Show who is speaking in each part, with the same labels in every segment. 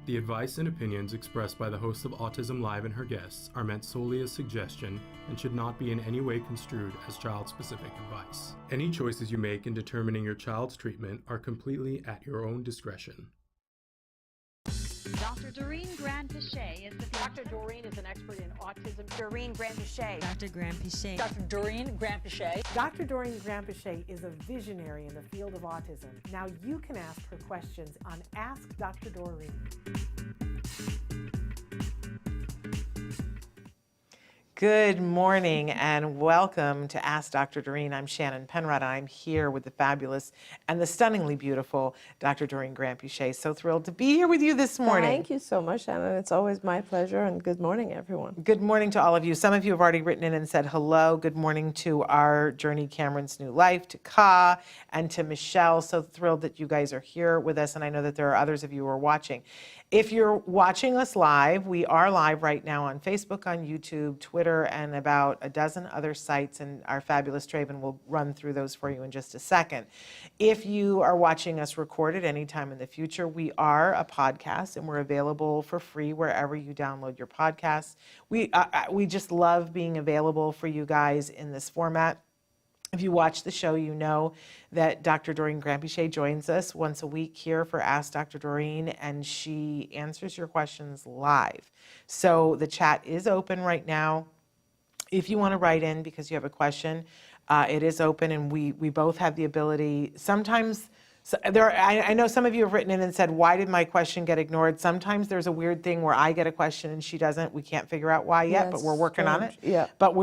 Speaker 1: The advice and opinions expressed by the host of Autism Live and her guests are meant solely as suggestion and should not be in any way construed as child-specific advice. Any choices you make in determining your child's treatment are completely at your own discretion.
Speaker 2: Dr. Doreen Granpeesheh is the
Speaker 3: Dr. Doreen is an expert in autism.
Speaker 4: Doreen Granpeesheh.
Speaker 5: Dr. Granpeesheh.
Speaker 3: Dr. Doreen Granpeesheh.
Speaker 6: Dr. Doreen Granpeesheh is a visionary in the field of autism. Now you can ask her questions on Ask Dr. Doreen. Good morning and welcome to Ask Dr. Doreen. I'm Shannon Penrod. I'm here with the fabulous and the stunningly beautiful Dr. Doreen Granpeesheh. So thrilled to be here with you this morning.
Speaker 4: Thank you so much, Shannon. It's always my pleasure, and good morning, everyone.
Speaker 6: Good morning to all of you. Some of you have already written in and said hello. Good morning to our Journey Cameron's New Life, to Ka, and to Michelle. So thrilled that you guys are here with us, and I know that there are others of you who are watching. If you're watching us live, we are live right now on Facebook, on YouTube, Twitter, and about a dozen other sites, and our fabulous Traven will run through those for you in just a second. If you are watching us recorded anytime in the future, we are a podcast, and we're available for free wherever you download your podcasts. We just love being available for you guys in this format. If you watch the show, you know that Dr. Doreen Granpeesheh joins us once a week here for Ask Dr. Doreen, and she answers your questions live. So the chat is open right now. If you want to write in because you have a question, it is open, and we both have the ability. Sometimes I know some of you have written in and said, why did my question get ignored? Sometimes there's a weird thing where I get a question and she doesn't. We can't figure out why yet, but we're working on it.
Speaker 4: Yeah.
Speaker 6: But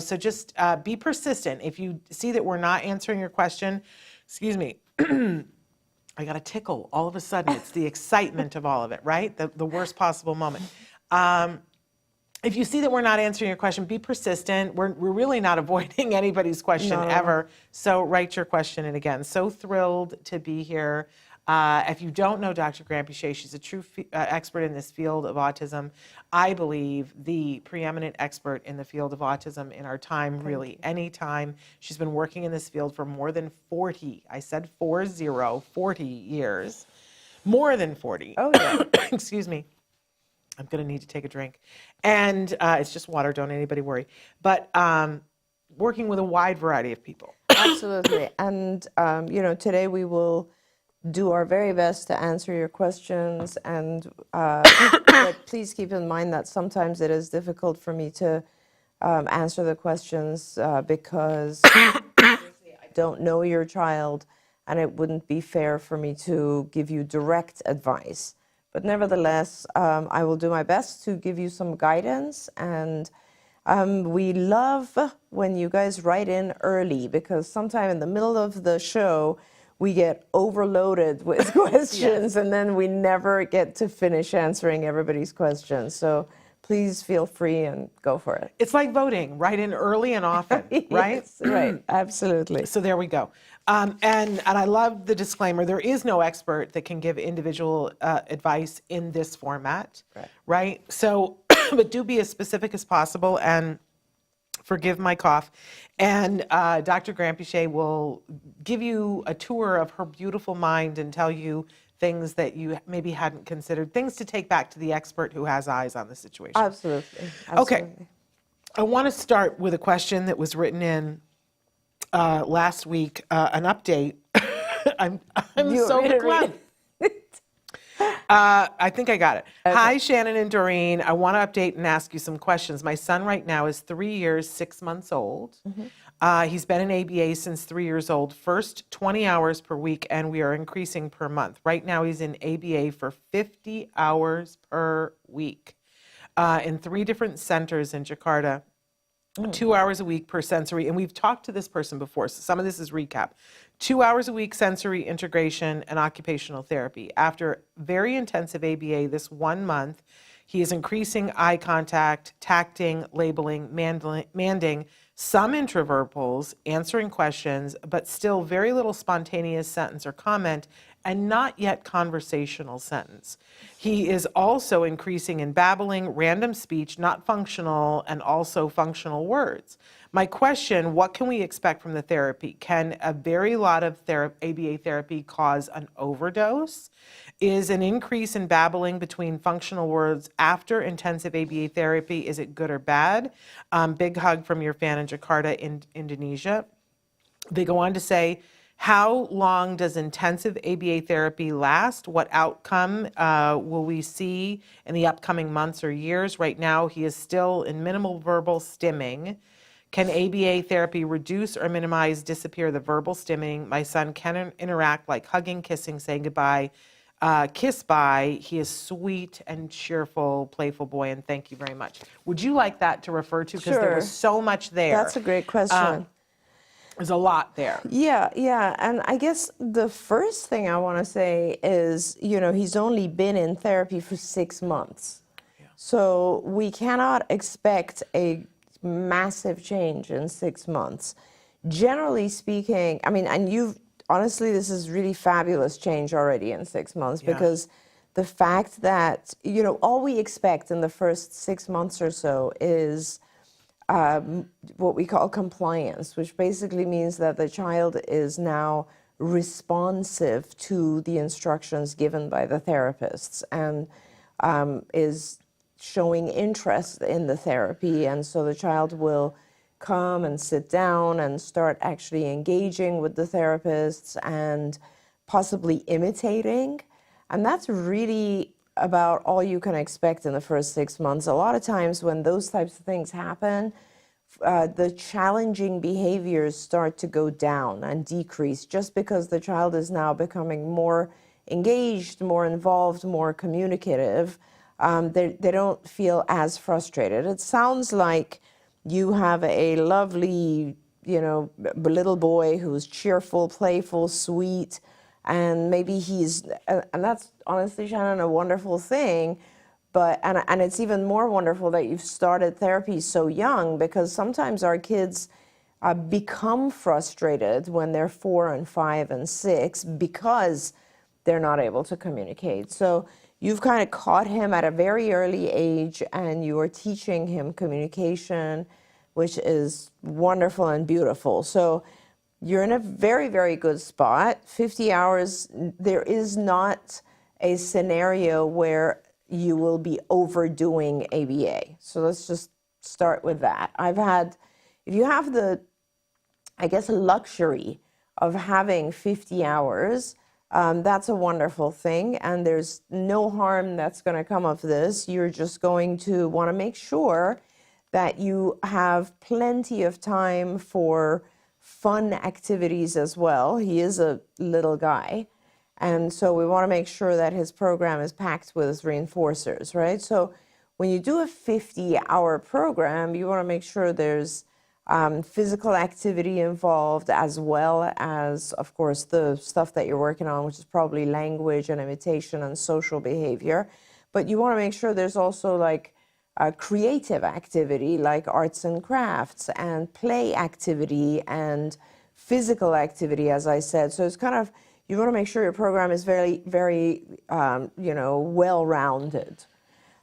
Speaker 6: so just be persistent. If you see that we're not answering your question, excuse me, I got a tickle all of a sudden. It's the excitement of all of it, right? The worst possible moment. If you see that we're not answering your question, be persistent. We're really not avoiding anybody's question ever. So write your question in again. So thrilled to be here. If you don't know Dr. Granpeesheh, she's a true expert in this field of autism. I believe the preeminent expert in the field of autism in our time, really any time. She's been working in this field for more than 40, I said 40 years. More than 40.
Speaker 4: Oh, yeah.
Speaker 6: Excuse me. I'm going to need to take a drink. And it's just water, don't anybody worry. But working with a wide variety of people.
Speaker 4: Absolutely. And, today we will do our very best to answer your questions. And but please keep in mind that sometimes it is difficult for me to answer the questions because I don't know your child, and it wouldn't be fair for me to give you direct advice. But nevertheless, I will do my best to give you some guidance. And we love when you guys write in early, because sometime in the middle of the show, we get overloaded with questions, and then we never get to finish answering everybody's questions. So please feel free and go for it.
Speaker 6: It's like voting, write in early and often, right?
Speaker 4: Yes, right, absolutely.
Speaker 6: So there we go. And I love the disclaimer. There is no expert that can give individual advice in this format, right? So, but do be as specific as possible, and forgive my cough. And Dr. Granpeesheh will give you a tour of her beautiful mind and tell you things that you maybe hadn't considered, things to take back to the expert who has eyes on the situation.
Speaker 4: Absolutely.
Speaker 6: Okay. I want to start with a question that was written in last week, an update. I'm so glad. I think I got it. Okay. Hi, Shannon and Doreen. I want to update and ask you some questions. My son right now is 3 years, 6 months old. He's been in ABA since 3 years old. First 20 hours per week, and we are increasing per month. Right now he's in ABA for 50 hours per week in 3 different centers in Jakarta. 2 hours a week per sensory, and we've talked to this person before, so some of this is recap. 2 hours a week sensory integration and occupational therapy. After very intensive ABA this 1 month, he is increasing eye contact, tacting, labeling, manding, some intraverbals, answering questions, but still very little spontaneous sentence or comment, and not yet conversational sentence. He is also increasing in babbling, random speech, not functional, and also functional words. My question, what can we expect from the therapy? Can a very lot of ABA therapy cause an overdose? Is an increase in babbling between functional words after intensive ABA therapy, is it good or bad? Big hug from your fan in Jakarta, in Indonesia. They go on to say, how long does intensive ABA therapy last? What outcome will we see in the upcoming months or years? Right now, he is still in minimal verbal stimming. Can ABA therapy reduce or minimize, disappear the verbal stimming? My son can interact like hugging, kissing, saying goodbye, kiss by. He is sweet and cheerful, playful boy, and thank you very much. Would you like that to refer to? Because there was so much there.
Speaker 4: That's a great question.
Speaker 6: There's a lot there.
Speaker 4: Yeah. And I guess the first thing I want to say is, he's only been in therapy for 6 months. Yeah. So we cannot expect a massive change in 6 months. Generally speaking, and honestly, this is really fabulous change already in 6 months, because the fact that, all we expect in the first 6 months or so is what we call compliance, which basically means that the child is now responsive to the instructions given by the therapists and is showing interest in the therapy. And so the child will come and sit down and start actually engaging with the therapists and possibly imitating. And that's really about all you can expect in the first 6 months. A lot of times when those types of things happen, the challenging behaviors start to go down and decrease just because the child is now becoming more engaged, more involved, more communicative. They don't feel as frustrated. It sounds like you have a lovely, little boy who's cheerful, playful, sweet, and maybe and that's honestly, Shannon, a wonderful thing. But and it's even more wonderful that you've started therapy so young, because sometimes our kids become frustrated when they're 4 and 5 and 6 because they're not able to communicate. So you've kind of caught him at a very early age, and you are teaching him communication, which is wonderful and beautiful. So you're in a very, very good spot. 50 hours, there is not a scenario where you will be overdoing ABA. So let's just start with that. If you have the, luxury of having 50 hours, that's a wonderful thing, and there's no harm that's going to come of this. You're just going to want to make sure that you have plenty of time for fun activities as well. He is a little guy, and so we want to make sure that his program is packed with reinforcers, right? So when you do a 50-hour program, you want to make sure there's physical activity involved, as well as, of course, the stuff that you're working on, which is probably language and imitation and social behavior. But you want to make sure there's also creative activity, like arts and crafts, and play activity and physical activity, as I said. So it's kind of, you want to make sure your program is very, very, well-rounded.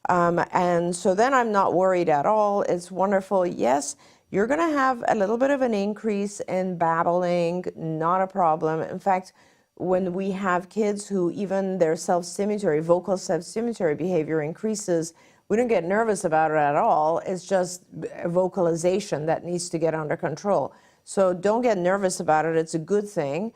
Speaker 4: And so then I'm not worried at all. It's wonderful. Yes, you're going to have a little bit of an increase in babbling, not a problem. In fact, when we have kids who even their self-stimulatory, vocal self-stimulatory behavior increases, we don't get nervous about it at all. It's just vocalization that needs to get under control. So don't get nervous about it. It's a good thing.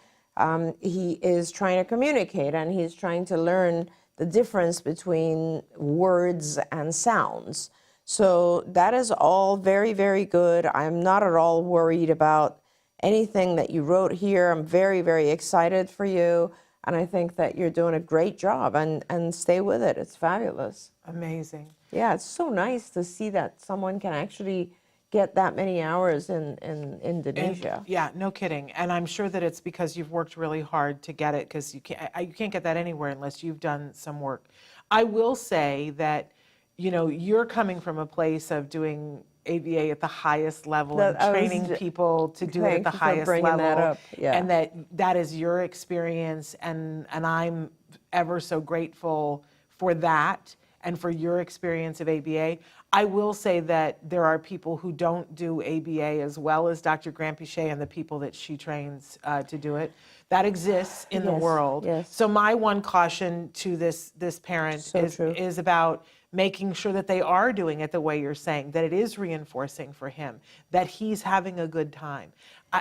Speaker 4: He is trying to communicate, and he's trying to learn the difference between words and sounds. So that is all very, very good. I'm not at all worried about anything that you wrote here. I'm very, very excited for you. And I think that you're doing a great job, and stay with it. It's fabulous.
Speaker 6: Amazing.
Speaker 4: Yeah, it's so nice to see that someone can actually get that many hours in Indonesia.
Speaker 6: Yeah, no kidding. And I'm sure that it's because you've worked really hard to get it, because you can't get that anywhere unless you've done some work. I will say that, you're coming from a place of doing ABA at the highest level and training people to do it at the highest level.
Speaker 4: Yeah.
Speaker 6: And that is your experience, and I'm ever so grateful for that and for your experience of ABA. I will say that there are people who don't do ABA as well as Dr. Granpeesheh and the people that she trains to do it. That exists in the world.
Speaker 4: Yes.
Speaker 6: So my one caution to this parent is about making sure that they are doing it the way you're saying, that it is reinforcing for him, that he's having a good time.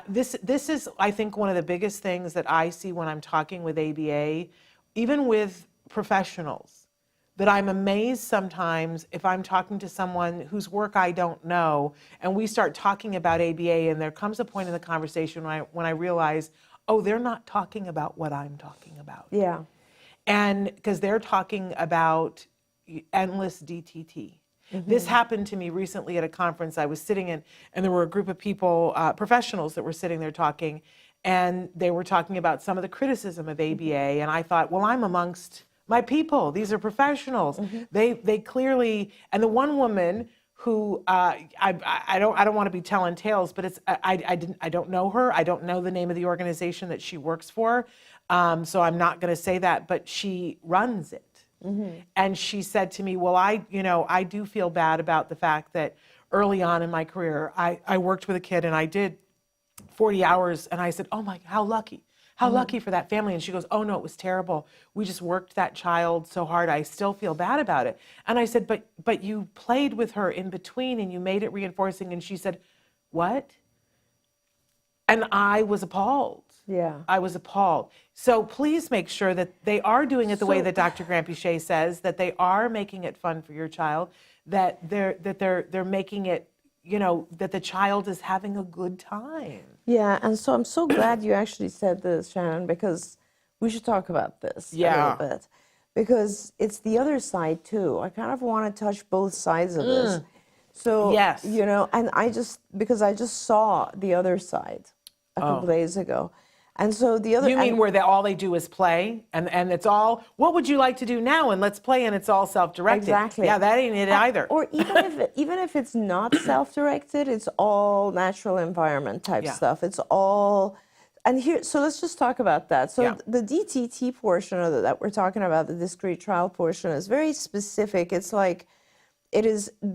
Speaker 6: This is, I think, one of the biggest things that I see when I'm talking with ABA, even with professionals, that I'm amazed sometimes if I'm talking to someone whose work I don't know, and we start talking about ABA, and there comes a point in the conversation when I realize, oh, they're not talking about what I'm talking about.
Speaker 4: Yeah.
Speaker 6: And because they're talking about endless DTT. This happened to me recently at a conference I was sitting in, and there were a group of people, professionals that were sitting there talking, and they were talking about some of the criticism of ABA, and I thought, well, I'm amongst my people. These are professionals. They clearly, and the one woman who I don't want to be telling tales, but it's I don't know her. I don't know the name of the organization that she works for, so I'm not going to say that. But she runs it. And she said to me, well, I do feel bad about the fact that early on in my career, I worked with a kid and I did 40 hours. And I said, oh my, how lucky for that family. And she goes, oh no, it was terrible. We just worked that child so hard. I still feel bad about it. And I said, but you played with her in between and you made it reinforcing. And she said, what? And I was appalled.
Speaker 4: Yeah.
Speaker 6: I was appalled. So please make sure that they are doing it the way that Dr. Granpeesheh says, that they are making it fun for your child, that they're making it, that the child is having a good time.
Speaker 4: Yeah, and so I'm so glad you actually said this, Shannon, because we should talk about this a little bit. Because it's the other side too. I kind of want to touch both sides of this. So,
Speaker 6: yes.
Speaker 4: And because I just saw the other side a couple days ago. And so the other...
Speaker 6: You mean where all they do is play, and it's all, what would you like to do now? And let's play, and it's all self-directed.
Speaker 4: Exactly.
Speaker 6: Yeah, that ain't it either.
Speaker 4: Or even if it's not self-directed, it's all natural environment type stuff. It's all... And here, so let's just talk about that. So the DTT portion of that we're talking about, the discrete trial portion, is very specific. It's like...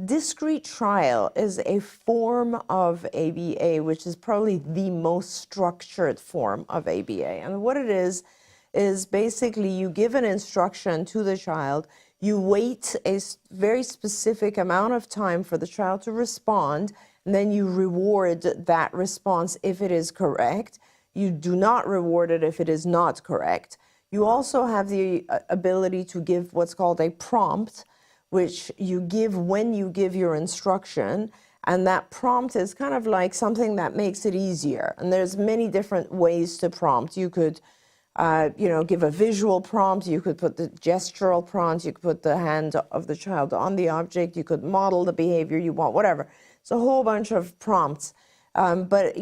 Speaker 4: discrete trial is a form of ABA, which is probably the most structured form of ABA. And what it is basically you give an instruction to the child, you wait a very specific amount of time for the child to respond, and then you reward that response if it is correct. You do not reward it if it is not correct. You also have the ability to give what's called a prompt, which you give when you give your instruction, and that prompt is kind of like something that makes it easier. And there's many different ways to prompt. You could, give a visual prompt. You could put the gestural prompt. You could put the hand of the child on the object. You could model the behavior you want, whatever. It's a whole bunch of prompts. But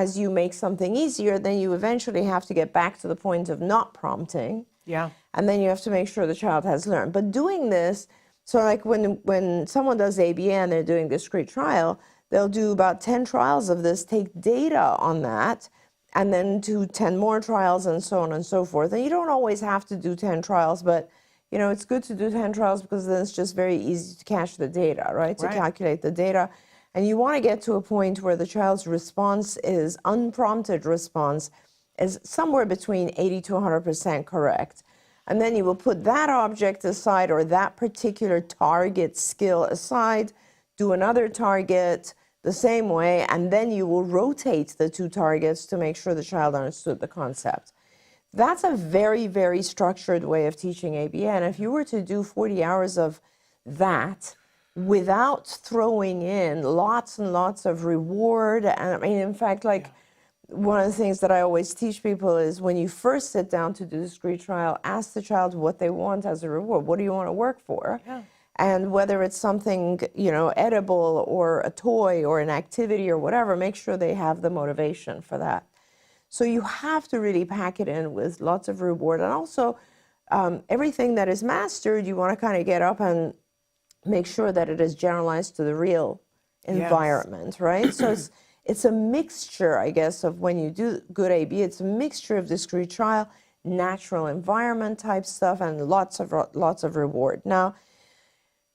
Speaker 4: as you make something easier, then you eventually have to get back to the point of not prompting.
Speaker 6: Yeah.
Speaker 4: And then you have to make sure the child has learned. But doing this, so like when someone does ABA and they're doing discrete trial, they'll do about 10 trials of this, take data on that, and then do 10 more trials and so on and so forth. And you don't always have to do 10 trials, but it's good to do 10 trials because then it's just very easy to cache the data, right? To calculate the data. And you want to get to a point where the child's response is, unprompted response, is somewhere between 80 to 100% correct. And then you will put that object aside or that particular target skill aside, do another target the same way, and then you will rotate the two targets to make sure the child understood the concept. That's a very, very structured way of teaching ABA. And if you were to do 40 hours of that without throwing in lots and lots of reward, and in fact, one of the things that I always teach people is when you first sit down to do discrete trial, ask the child what they want as a reward. What do you want to work for? Yeah. And whether it's something, edible or a toy or an activity or whatever, make sure they have the motivation for that. So you have to really pack it in with lots of reward. And also, everything that is mastered, you want to kind of get up and make sure that it is generalized to the real environment, right? So it's a mixture, I guess, of when you do good ABA, it's a mixture of discrete trial, natural environment type stuff, and lots of reward. Now,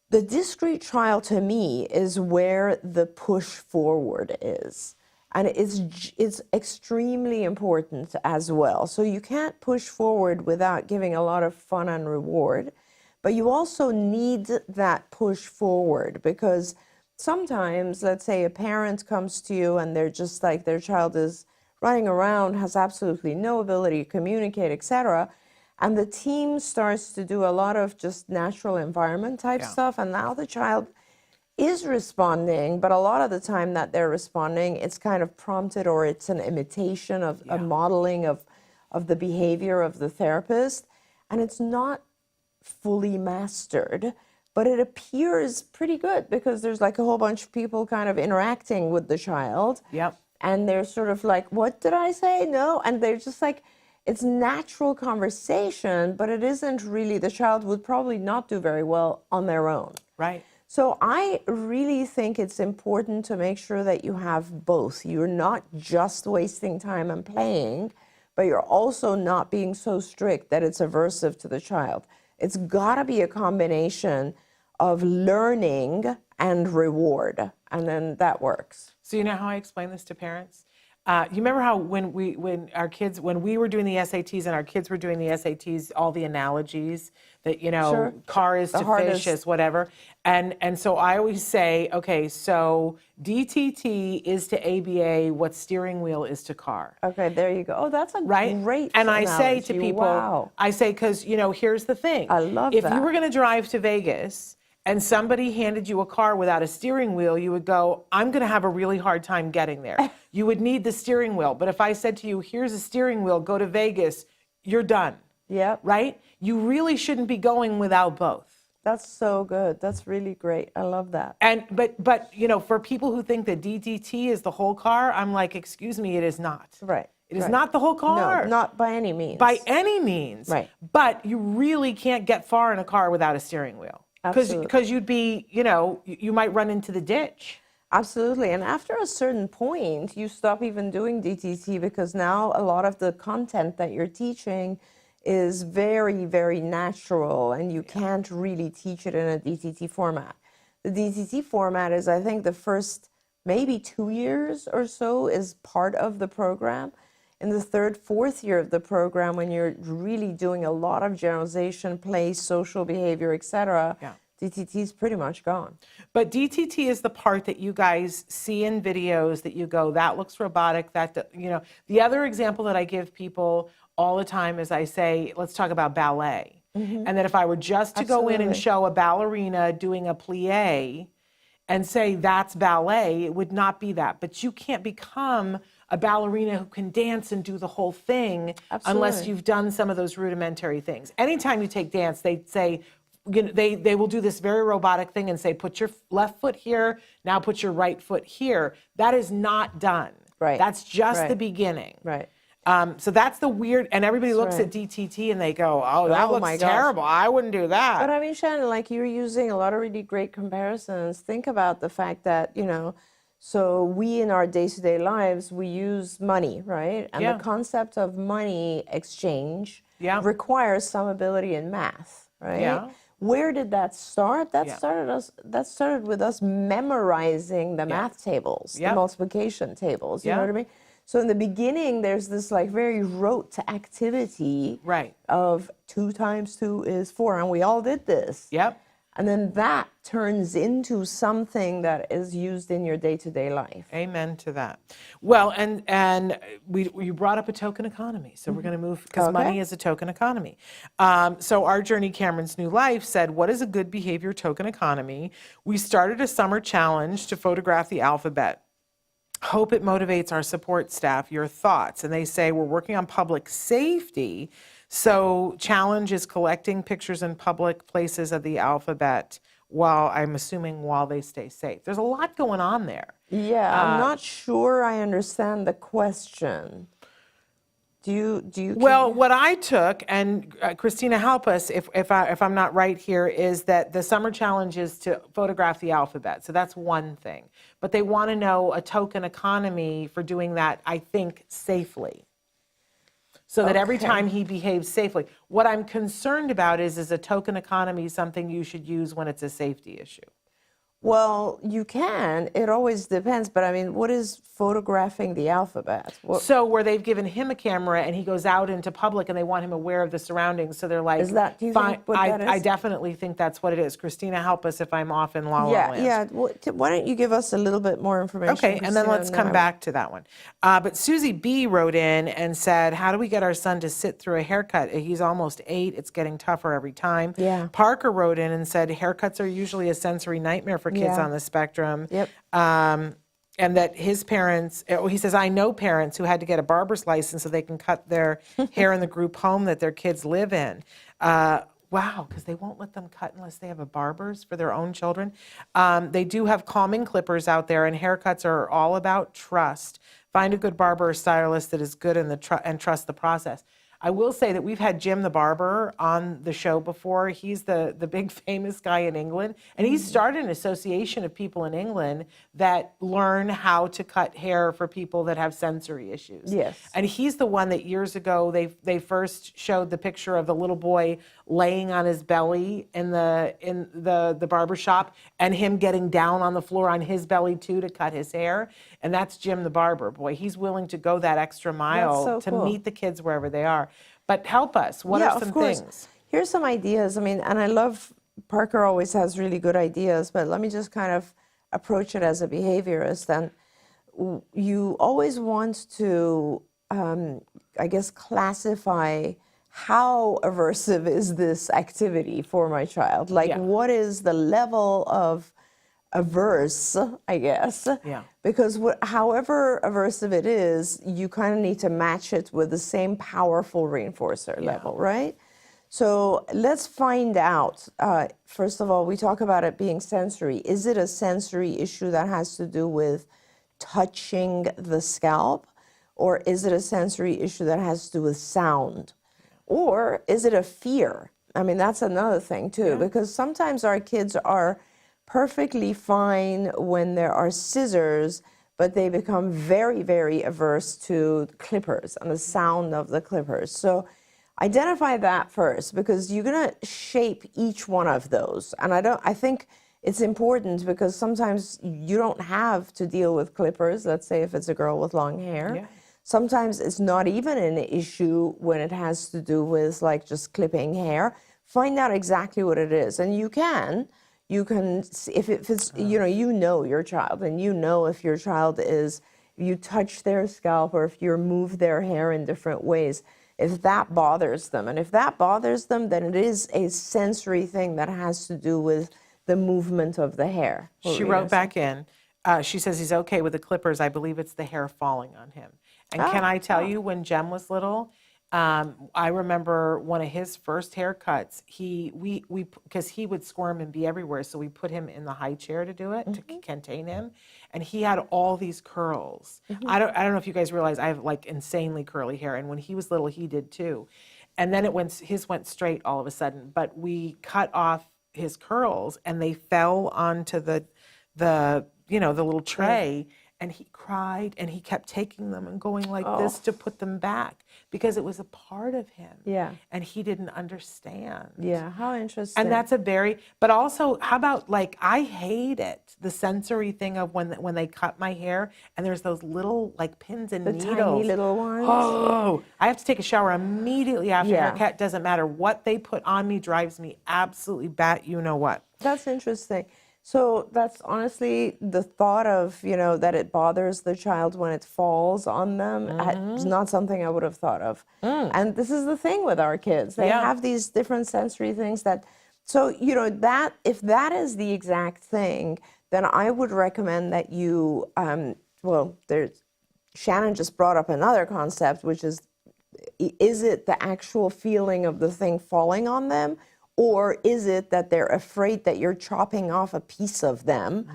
Speaker 4: the discrete trial to me is where the push forward is. And it's extremely important as well. So you can't push forward without giving a lot of fun and reward, but you also need that push forward because sometimes, let's say a parent comes to you and they're just like their child is running around, has absolutely no ability to communicate, etc. And the team starts to do a lot of just natural environment type stuff. And now the child is responding, but a lot of the time that they're responding, it's kind of prompted or it's an imitation of a modeling of the behavior of the therapist. and it's not fully mastered, but it appears pretty good because there's like a whole bunch of people kind of interacting with the child.
Speaker 6: Yep.
Speaker 4: And they're sort of like, what did I say? No. And they're just like, it's natural conversation, but it isn't really, the child would probably not do very well on their own.
Speaker 6: Right.
Speaker 4: So I really think it's important to make sure that you have both. You're not just wasting time and playing, but you're also not being so strict that it's aversive to the child. It's got to be a combination of learning and reward, and then that works.
Speaker 6: So you know how I explain this to parents? You remember how when we were doing the SATs and our kids were doing the SATs, all the analogies that,
Speaker 4: Sure.
Speaker 6: car is
Speaker 4: The
Speaker 6: to
Speaker 4: hardest.
Speaker 6: fish is whatever. And so I always say, okay, so DTT is to ABA what steering wheel is to car.
Speaker 4: Okay, there you go. Oh, that's a
Speaker 6: Right?
Speaker 4: great
Speaker 6: And I say to
Speaker 4: analogy.
Speaker 6: people,
Speaker 4: Wow.
Speaker 6: I say, because, here's the thing.
Speaker 4: I love
Speaker 6: if
Speaker 4: that.
Speaker 6: you were going to drive to Vegas and somebody handed you a car without a steering wheel, you would go, I'm going to have a really hard time getting there. You would need the steering wheel. But if I said to you, here's a steering wheel, go to Vegas, you're done.
Speaker 4: Yep.
Speaker 6: Right? You really shouldn't be going without both.
Speaker 4: That's so good. That's really great. I love that.
Speaker 6: And but for people who think that DTT is the whole car, I'm like, excuse me, it is not.
Speaker 4: Right.
Speaker 6: It is
Speaker 4: right.
Speaker 6: not the whole car.
Speaker 4: No, not by any means.
Speaker 6: By any means.
Speaker 4: Right.
Speaker 6: But you really can't get far in a car without a steering wheel.
Speaker 4: Absolutely.
Speaker 6: Because you'd be, you might run into the ditch.
Speaker 4: Absolutely. And after a certain point, you stop even doing DTT because now a lot of the content that you're teaching is very, very natural, and you can't really teach it in a DTT format. The DTT format is, I think, the first maybe 2 years or so is part of the program. In the third, fourth year of the program, when you're really doing a lot of generalization, play, social behavior, etc.,
Speaker 6: Yeah.
Speaker 4: DTT is pretty much gone.
Speaker 6: But DTT is the part that you guys see in videos that you go, that looks robotic. The other example that I give people all the time is I say, let's talk about ballet. And that if I were just to go in and
Speaker 4: Absolutely.
Speaker 6: show a ballerina doing a plie and say that's ballet, it would not be that. But you can't become a ballerina who can dance and do the whole thing unless
Speaker 4: Absolutely.
Speaker 6: you've done some of those rudimentary things. Anytime you take dance, they say, they will do this very robotic thing and say, put your left foot here, now put your right foot here. That is not done.
Speaker 4: Right.
Speaker 6: That's just the
Speaker 4: Right.
Speaker 6: beginning.
Speaker 4: Right.
Speaker 6: So that's the weird, and everybody looks
Speaker 4: right.
Speaker 6: at DTT and they go, oh, that
Speaker 4: Oh my
Speaker 6: looks
Speaker 4: gosh.
Speaker 6: terrible. I wouldn't do that.
Speaker 4: But I mean, Shannon, like you're using a lot of really great comparisons. Think about the fact that, so we in our day-to-day lives, we use money, right? And
Speaker 6: Yeah.
Speaker 4: the concept of money exchange
Speaker 6: Yeah.
Speaker 4: requires some ability in math, right?
Speaker 6: Yeah.
Speaker 4: Where did that start? That
Speaker 6: Yeah.
Speaker 4: started with us memorizing the math tables,
Speaker 6: Yep.
Speaker 4: the multiplication tables. You
Speaker 6: Yeah.
Speaker 4: know what I mean? So in the beginning, there's this like very rote activity
Speaker 6: Right.
Speaker 4: of 2 times 2 is 4, and we all did this.
Speaker 6: Yep.
Speaker 4: And then that turns into something that is used in your day-to-day life.
Speaker 6: Amen to that. Well, and you brought up a token economy, so we're going to move because
Speaker 4: Okay.
Speaker 6: money is a token economy. So our journey, Cameron's New Life, said, "What is a good behavior token economy?" We started a summer challenge to photograph the alphabet. Hope it motivates our support staff. Your thoughts? And they say we're working on public safety. So challenge is collecting pictures in public places of the alphabet while they stay safe. There's a lot going on there.
Speaker 4: Yeah, I'm not sure I understand the question. Do you?
Speaker 6: Well, what I took, and Christina, help us if I'm not right here, is that the summer challenge is to photograph the alphabet. So that's one thing. But they want to know a token economy for doing that, I think, safely. So that every
Speaker 4: Okay.
Speaker 6: time he behaves safely. What I'm concerned about is a token economy something you should use when it's a safety issue?
Speaker 4: Well, you can. It always depends. But I mean, what is photographing the alphabet?
Speaker 6: So where they've given him a camera and he goes out into public and they want him aware of the surroundings. So they're like,
Speaker 4: Is that- do you
Speaker 6: fine.
Speaker 4: think what that
Speaker 6: I
Speaker 4: is?
Speaker 6: definitely think that's what it is. Christina, help us if I'm off in La La Land.
Speaker 4: Yeah. Why don't you give us a little bit more information?
Speaker 6: Okay, and then
Speaker 4: Christina,
Speaker 6: let's come
Speaker 4: now?
Speaker 6: back to that one. But Susie B. wrote in and said, how do we get our son to sit through a haircut? He's almost 8. It's getting tougher every time.
Speaker 4: Yeah.
Speaker 6: Parker wrote in and said, haircuts are usually a sensory nightmare for kids
Speaker 4: Yeah.
Speaker 6: on the spectrum.
Speaker 4: Yep.
Speaker 6: and that his parents, he says, I know parents who had to get a barber's license so they can cut their hair in the group home that their kids live in. Wow, because they won't let them cut unless they have a barber's for their own children. They do have calming clippers out there, and haircuts are all about trust. Find a good barber or stylist that is good in and trust the process. I will say that we've had Jim the barber on the show before. He's the big famous guy in England, and he started an association of people in England that learn how to cut hair for people that have sensory issues.
Speaker 4: Yes.
Speaker 6: And he's the one that years ago they first showed the picture of the little boy laying on his belly in the barber shop, and him getting down on the floor on his belly too to cut his hair. And that's Jim the barber. Boy, he's willing to go that extra mile
Speaker 4: so
Speaker 6: to
Speaker 4: cool.
Speaker 6: meet the kids wherever they are. But help us. What are some things?
Speaker 4: Here's some ideas. I mean, and I love, Parker always has really good ideas, but let me just kind of approach it as a behaviorist. And you always want to, I guess, classify how aversive is this activity for my child? Like, what is the level of averse, I guess?
Speaker 6: Yeah.
Speaker 4: Because however aversive it is, you kind of need to match it with the same powerful reinforcer level, right? So let's find out. First of all, we talk about it being sensory. Is it a sensory issue that has to do with touching the scalp? Or is it a sensory issue that has to do with sound? Or is it a fear? I mean, that's another thing too, because sometimes our kids are perfectly fine when there are scissors, but they become very, very averse to clippers and the sound of the clippers. So identify that first, because you're going to shape each one of those. And I think it's important because sometimes you don't have to deal with clippers. Let's say if it's a girl with long hair. Yeah. Sometimes it's not even an issue when it has to do with like just clipping hair. Find out exactly what it is. And you can, if it's, you know your child, and you know if your child is, you touch their scalp or if you move their hair in different ways, if that bothers them. And if that bothers them, then it is a sensory thing that has to do with the movement of the hair.
Speaker 6: She wrote back in, she says he's okay with the clippers. I believe it's the hair falling on him. And can I tell you, when Jem was little, I remember one of his first haircuts, because he would squirm and be everywhere, so we put him in the high chair to do it, to contain him. And he had all these curls. I don't know if you guys realize I have like insanely curly hair, and when he was little, he did too. And then his went straight all of a sudden, but we cut off his curls and they fell onto the little tray. And he cried, and he kept taking them and going like this to put them back because it was a part of him. Yeah. And he didn't understand.
Speaker 4: Yeah, how interesting.
Speaker 6: And that's but also, how about, like, I hate it, the sensory thing of when they cut my hair and there's those little, like, pins and needles. The
Speaker 4: tiny little ones.
Speaker 6: Oh, I have to take a shower immediately after haircut. Doesn't matter what they put on me, drives me absolutely bat, you know what.
Speaker 4: That's interesting. So that's honestly the thought of, that it bothers the child when it falls on them is not something I would have thought of. And this is the thing with our kids. They have these different sensory things so, that if that is the exact thing, then I would recommend that you, Shannon just brought up another concept, which is it the actual feeling of the thing falling on them? Or is it that they're afraid that you're chopping off a piece of them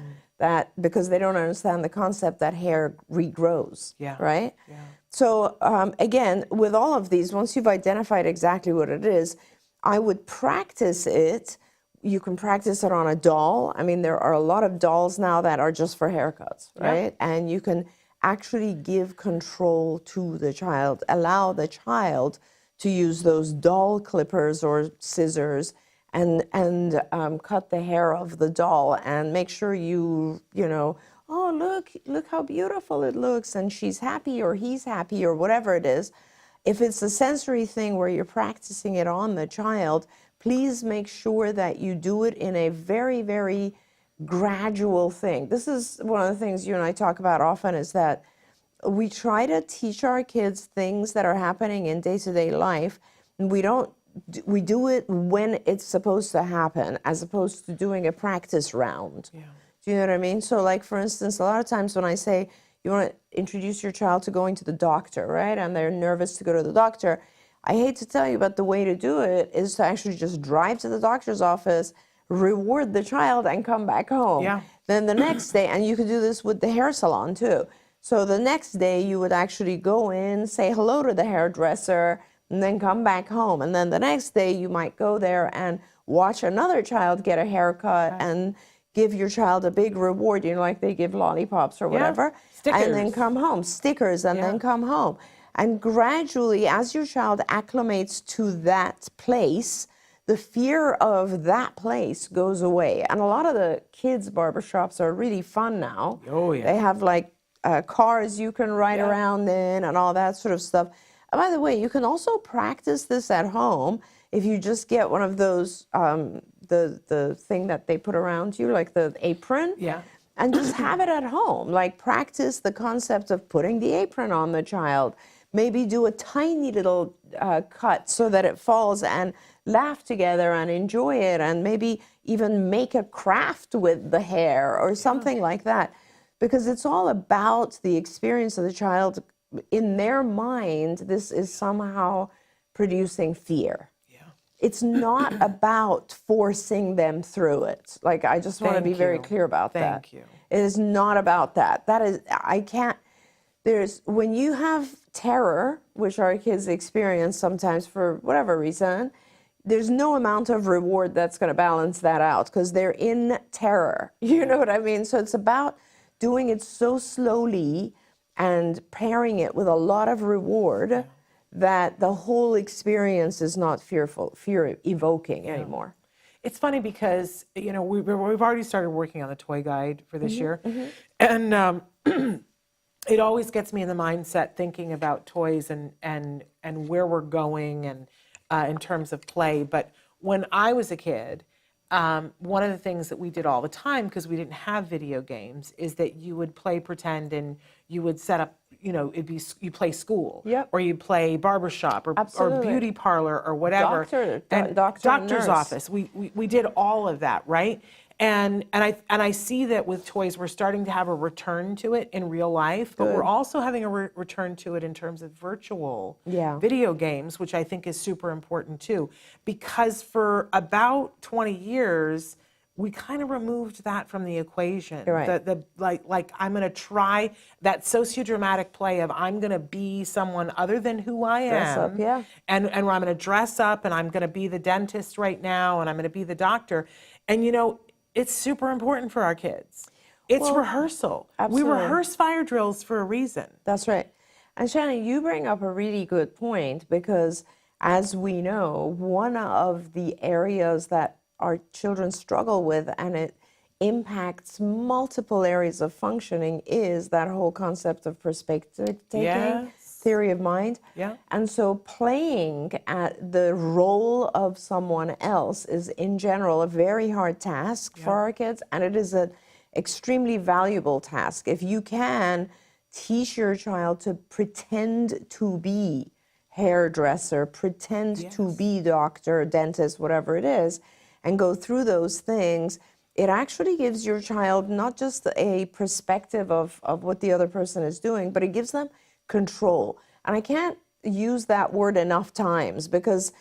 Speaker 4: because they don't understand the concept that hair regrows, right? Yeah. So again, with all of these, once you've identified exactly what it is, I would practice it. You can practice it on a doll. I mean, there are a lot of dolls now that are just for haircuts, right? Yeah. And you can actually give control to the child, allow the child to use those doll clippers or scissors and cut the hair of the doll and make sure look how beautiful it looks, and she's happy or he's happy or whatever it is. If it's a sensory thing where you're practicing it on the child, please make sure that you do it in a very, very gradual thing. This is one of the things you and I talk about often, is that we try to teach our kids things that are happening in day-to-day life, and we do it when it's supposed to happen, as opposed to doing a practice round. Yeah. Do you know what I mean? So like, for instance, a lot of times when I say you want to introduce your child to going to the doctor, right? And they're nervous to go to the doctor. I hate to tell you, but the way to do it is to actually just drive to the doctor's office, reward the child, and come back home.
Speaker 6: Yeah.
Speaker 4: Then the next day, and you could do this with the hair salon too. So the next day you would actually go in, say hello to the hairdresser, and then come back home. And then the next day you might go there and watch another child get a haircut and give your child a big reward, you know, like they give lollipops or whatever.
Speaker 6: Stickers.
Speaker 4: And then come home, stickers, and then come home. And gradually, as your child acclimates to that place, the fear of that place goes away. And a lot of the kids' barbershops are really fun now.
Speaker 6: Oh, yeah.
Speaker 4: They have like cars you can ride around in and all that sort of stuff. And by the way, you can also practice this at home if you just get one of those, the thing that they put around you, like the apron.
Speaker 6: Yeah.
Speaker 4: And just have it at home. Like practice the concept of putting the apron on the child. Maybe do a tiny little cut so that it falls, and laugh together and enjoy it, and maybe even make a craft with the hair or something like that. Because it's all about the experience of the child. In their mind, this is somehow producing fear. It's not about forcing them through it. Like, I just want to be very clear about that.
Speaker 6: Thank you.
Speaker 4: It is not about that. That is, I can't, when you have terror, which our kids experience sometimes for whatever reason, there's no amount of reward that's going to balance that out, because they're in terror. You know what I mean? So it's about doing it so slowly and pairing it with a lot of reward that the whole experience is not fear-evoking anymore.
Speaker 6: It's funny because, you know, we've already started working on the toy guide for this year. And it always gets me in the mindset thinking about toys and where we're going and in terms of play. But when I was a kid, one of the things that we did all the time, because we didn't have video games, is that you would play pretend and you would set up, you know, you play school, or you play barbershop or beauty parlor or whatever. Doctor's office. We did all of that, right? And I see that with toys, we're starting to have a return to it in real life, but we're also having a return to it in terms of virtual video games, which I think is super important too. Because for about 20 years, we kind of removed that from the equation. Like I'm going to try that sociodramatic play of I'm going to be someone other than who I am, and I'm going to dress up, and I'm going to be the dentist right now, and I'm going to be the doctor, and you know. It's super important for our kids. It's rehearsal.
Speaker 4: Absolutely.
Speaker 6: We rehearse fire drills for a reason.
Speaker 4: That's right. And Shannon, you bring up a really good point, because as we know, one of the areas that our children struggle with, and it impacts multiple areas of functioning, is that whole concept of perspective taking. Theory of mind. And so playing at the role of someone else is in general a very hard task for our kids, and it is an extremely valuable task. If you can teach your child to pretend to be hairdresser, pretend to be doctor, dentist, whatever it is, and go through those things, it actually gives your child not just a perspective of what the other person is doing, but it gives them control. And I can't use that word enough times, because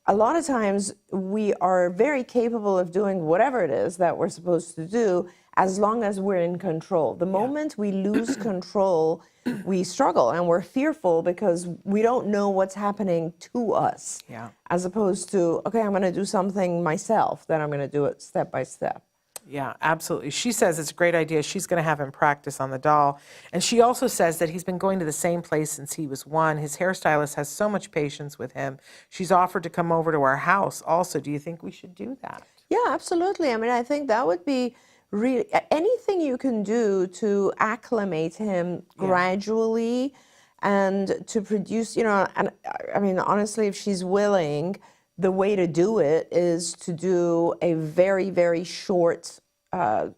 Speaker 4: a lot of times we are very capable of doing whatever it is that we're supposed to do, as long as we're in control. The moment we lose control, we struggle and we're fearful, because we don't know what's happening to us. As opposed to, okay, I'm going to do something myself, then I'm going to do it step by step.
Speaker 6: Yeah, absolutely. She says it's a great idea. She's going to have him practice on the doll. And she also says that he's been going to the same place since he was 1. His hairstylist has so much patience with him. She's offered to come over to our house also. Do you think we should do that?
Speaker 4: Yeah, absolutely. I mean, I think that would be really anything you can do to acclimate him gradually and to produce, you know, and I mean, honestly, if she's willing, the way to do it is to do a very, very short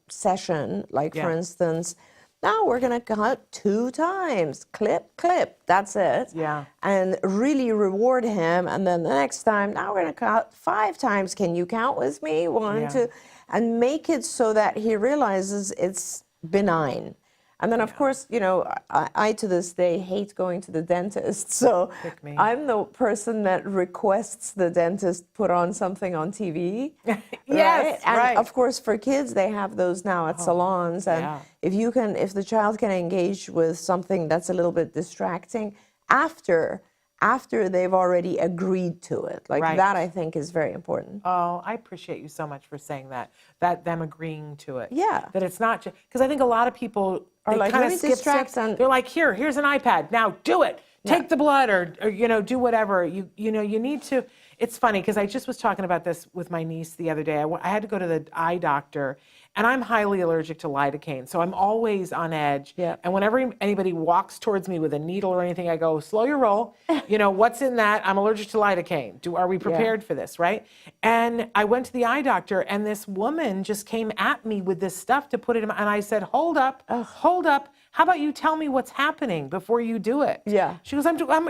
Speaker 4: session. Like, for instance, Now we're going to cut 2 times, clip, clip, that's it.
Speaker 6: Yeah.
Speaker 4: And really reward him. And then the next time, now we're going to cut 5 times. Can you count with me? 1,
Speaker 6: Yeah.
Speaker 4: 2, and make it so that he realizes it's benign. And then, of course, you know, I to this day hate going to the dentist. So
Speaker 6: Pick me.
Speaker 4: I'm the person that requests the dentist put on something on TV.
Speaker 6: Yes,
Speaker 4: And
Speaker 6: right.
Speaker 4: of course, for kids, they have those now at salons. And
Speaker 6: yeah.
Speaker 4: if the child can engage with something that's a little bit distracting after they've already agreed to it, like
Speaker 6: Right.
Speaker 4: that, I think is very important.
Speaker 6: Oh, I appreciate you so much for saying that them agreeing to it.
Speaker 4: Yeah.
Speaker 6: That it's not just, because I think a lot of people
Speaker 4: Are
Speaker 6: they
Speaker 4: like,
Speaker 6: kind
Speaker 4: let
Speaker 6: of
Speaker 4: me
Speaker 6: skip
Speaker 4: distract
Speaker 6: steps.
Speaker 4: and-
Speaker 6: They're like, here's an iPad. Now do it. Take the blood or you know, do whatever. You know, you need to. It's funny because I just was talking about this with my niece the other day. I had to go to the eye doctor, and I'm highly allergic to lidocaine, so I'm always on edge.
Speaker 4: Yeah.
Speaker 6: And whenever anybody walks towards me with a needle or anything, I go, slow your roll. You know, what's in that? I'm allergic to lidocaine. Are we prepared for this, right? And I went to the eye doctor, and this woman just came at me with this stuff to put it in, and I said, hold up. How about you tell me what's happening before you do it?
Speaker 4: Yeah.
Speaker 6: She goes,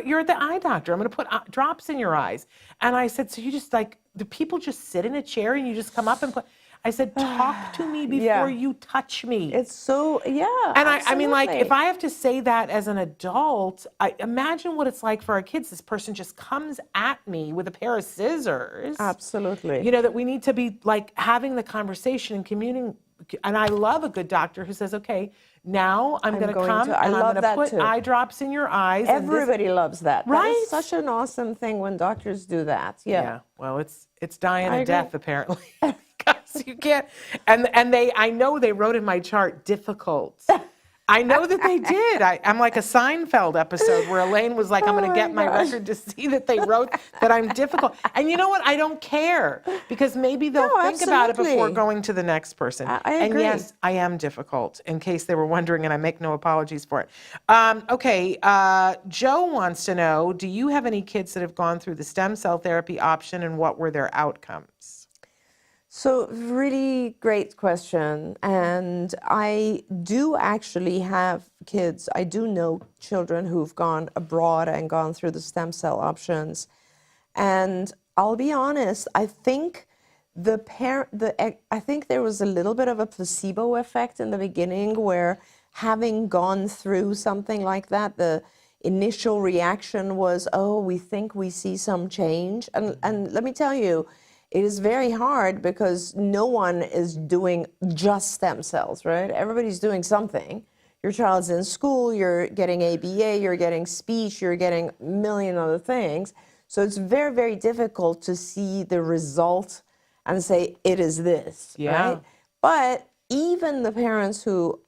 Speaker 6: you're at the eye doctor. I'm going to put drops in your eyes. And I said, so you just like, do people just sit in a chair and you just come up and put, I said, talk to me before you touch me.
Speaker 4: It's so, yeah.
Speaker 6: And I mean, like, if
Speaker 4: absolutely.
Speaker 6: I have to say that as an adult, I imagine what it's like for our kids. This person just comes at me with a pair of scissors.
Speaker 4: Absolutely.
Speaker 6: You know, that we need to be like having the conversation and communicating. And I love a good doctor who says, okay, now I'm going to come
Speaker 4: I
Speaker 6: and I'm
Speaker 4: love
Speaker 6: going to
Speaker 4: that
Speaker 6: put
Speaker 4: too.
Speaker 6: eye drops in your eyes. and this-
Speaker 4: Everybody loves that. That
Speaker 6: Right?
Speaker 4: is such an awesome thing when doctors do that. Yeah.
Speaker 6: Yeah. Well, it's dying
Speaker 4: I
Speaker 6: a
Speaker 4: agree.
Speaker 6: death apparently. Because you can't. And I know they wrote in my chart difficult. I know that they did. I'm like a Seinfeld episode where Elaine was like, I'm going to get my record to see that they wrote that I'm difficult. And you know what? I don't care because maybe they'll
Speaker 4: No,
Speaker 6: think about it before
Speaker 4: absolutely.
Speaker 6: going to the next person.
Speaker 4: I
Speaker 6: And
Speaker 4: agree.
Speaker 6: yes, I am difficult, in case they were wondering, and I make no apologies for it. Okay, Joe wants to know, do you have any kids that have gone through the stem cell therapy option, and what were their outcomes?
Speaker 4: So, really great question. And I do actually have kids, I do know children who've gone abroad and gone through the stem cell options. And I'll be honest, I think I think there was a little bit of a placebo effect in the beginning where having gone through something like that, the initial reaction was, oh, we think we see some change. And let me tell you, it is very hard because no one is doing just stem cells, right? Everybody's doing something. Your child's in school, you're getting ABA, you're getting speech, you're getting a million other things. So it's very, very difficult to see the result and say, it is this,
Speaker 6: Yeah.
Speaker 4: right? But even the parents who,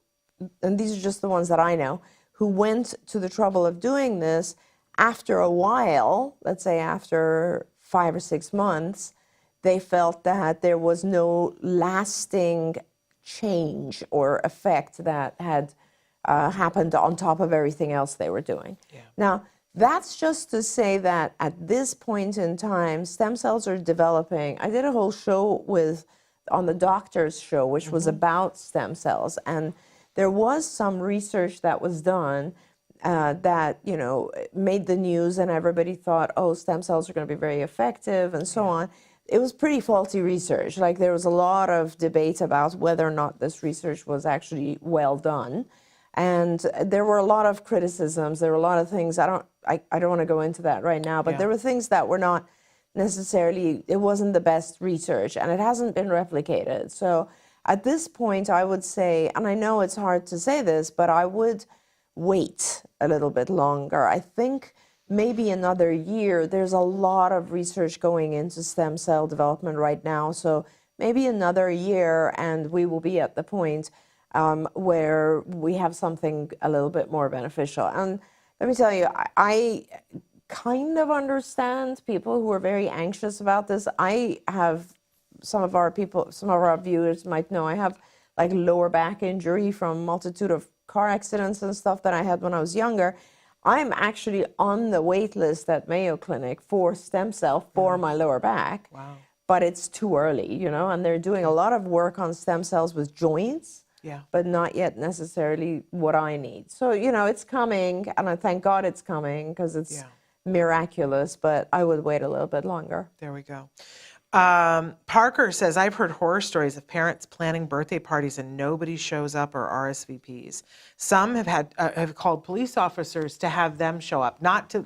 Speaker 4: and these are just the ones that I know, who went to the trouble of doing this, after a while, let's say after 5 or 6 months, they felt that there was no lasting change or effect that had happened on top of everything else they were doing.
Speaker 6: Yeah.
Speaker 4: Now, that's just to say that at this point in time, stem cells are developing. I did a whole show on the doctor's show, which was about stem cells. And there was some research that was done that, you know, made the news and everybody thought, oh, stem cells are going to be very effective and so on. It was pretty faulty research. Like there was a lot of debate about whether or not this research was actually well done. And there were a lot of criticisms. There were a lot of things, I don't want to go into that right now, but there were things that were not necessarily, it wasn't the best research and it hasn't been replicated. So at this point, I would say, and I know it's hard to say this, but I would wait a little bit longer. I think maybe another year. There's a lot of research going into stem cell development right now. So maybe another year and we will be at the point where we have something a little bit more beneficial. And let me tell you, I kind of understand people who are very anxious about this. I have some of our viewers might know I have like lower back injury from multitude of car accidents and stuff that I had when I was younger. I'm actually on the wait list at Mayo Clinic for stem cell for my lower back.
Speaker 6: Wow.
Speaker 4: But it's too early, you know, and they're doing a lot of work on stem cells with joints.
Speaker 6: Yeah.
Speaker 4: but not yet necessarily what I need. So, it's coming, and I thank God it's coming because it's miraculous, but I would wait a little bit longer.
Speaker 6: There we go. Parker says, I've heard horror stories of parents planning birthday parties and nobody shows up or RSVPs. Some have called police officers to have them show up, not to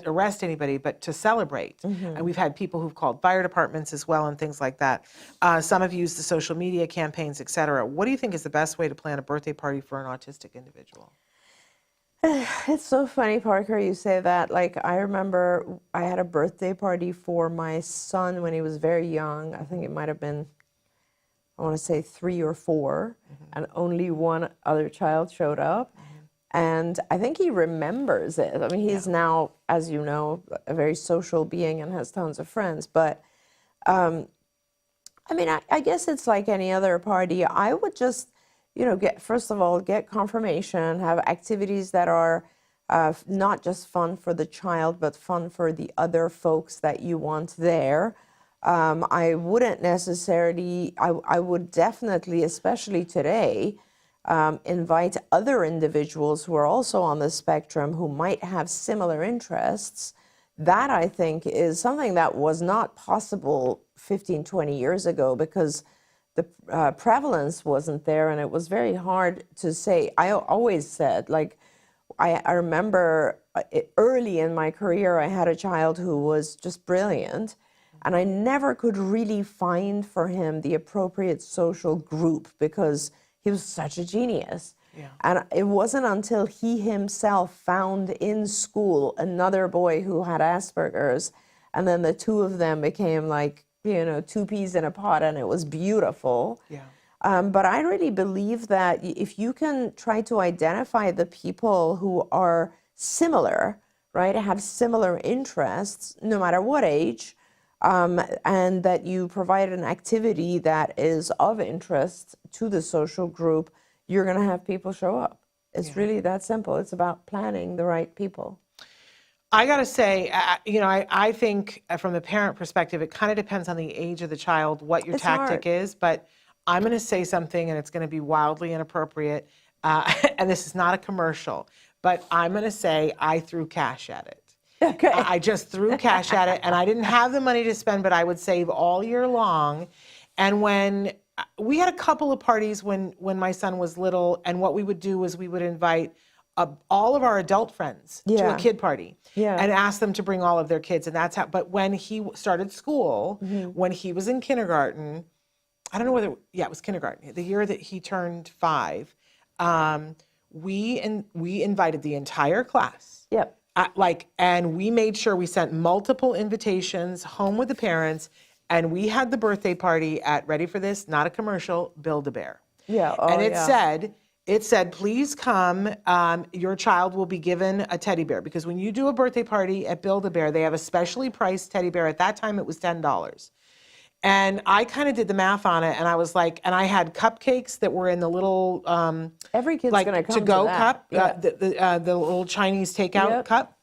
Speaker 6: arrest anybody, but to celebrate. And we've had people who've called fire departments as well and things like that. Some have used the social media campaigns, etc. What do you think is the best way to plan a birthday party for an autistic individual?
Speaker 4: It's so funny, Parker, you say that. I remember I had a birthday party for my son when he was very young. I think it might have been, I want to say 3 or 4, and only one other child showed up. And I think he remembers it. I mean, he's now, as you know, a very social being and has tons of friends. But, I guess it's like any other party. I would just, first of all, get confirmation, have activities that are not just fun for the child, but fun for the other folks that you want there. I wouldn't necessarily, I would definitely, especially today, invite other individuals who are also on the spectrum who might have similar interests. That, I think, is something that was not possible 15, 20 years ago because the prevalence wasn't there, and it was very hard to say. I always said, I remember early in my career, I had a child who was just brilliant, and I never could really find for him the appropriate social group because he was such a genius. Yeah. And it wasn't until he himself found in school another boy who had Asperger's, and then the two of them became two peas in a pod, and it was beautiful. Yeah. But I really believe that if you can try to identify the people who are similar, right, have similar interests, no matter what age, and that you provide an activity that is of interest to the social group, you're going to have people show up. It's really that simple. It's about planning the right people.
Speaker 6: I got to say, I think from the parent perspective, it kind of depends on the age of the child, what your tactic is. But I'm going to say something, and it's going to be wildly inappropriate. And this is not a commercial, but I'm going to say I threw cash at it. Okay. I just threw cash at it, and I didn't have the money to spend, but I would save all year long. And when we had a couple of parties when my son was little, and what we would do was we would invite all of our adult friends to a kid party and ask them to bring all of their kids. And that's how, but when he started school, when he was in kindergarten, I don't know whether, it was kindergarten, the year that he turned 5, we invited the entire class. Yep. And we made sure we sent multiple invitations home with the parents, and we had the birthday party at, ready for this, not a commercial, Build-A-Bear. Yeah. Oh, and it said, please come, your child will be given a teddy bear, because when you do a birthday party at Build-A-Bear, they have a specially priced teddy bear. At that time, it was $10. And I kind of did the math on it, and I was like, and I had cupcakes that were in the little
Speaker 4: every kid's gonna come
Speaker 6: to-go
Speaker 4: to that.
Speaker 6: cup, the little Chinese takeout cup.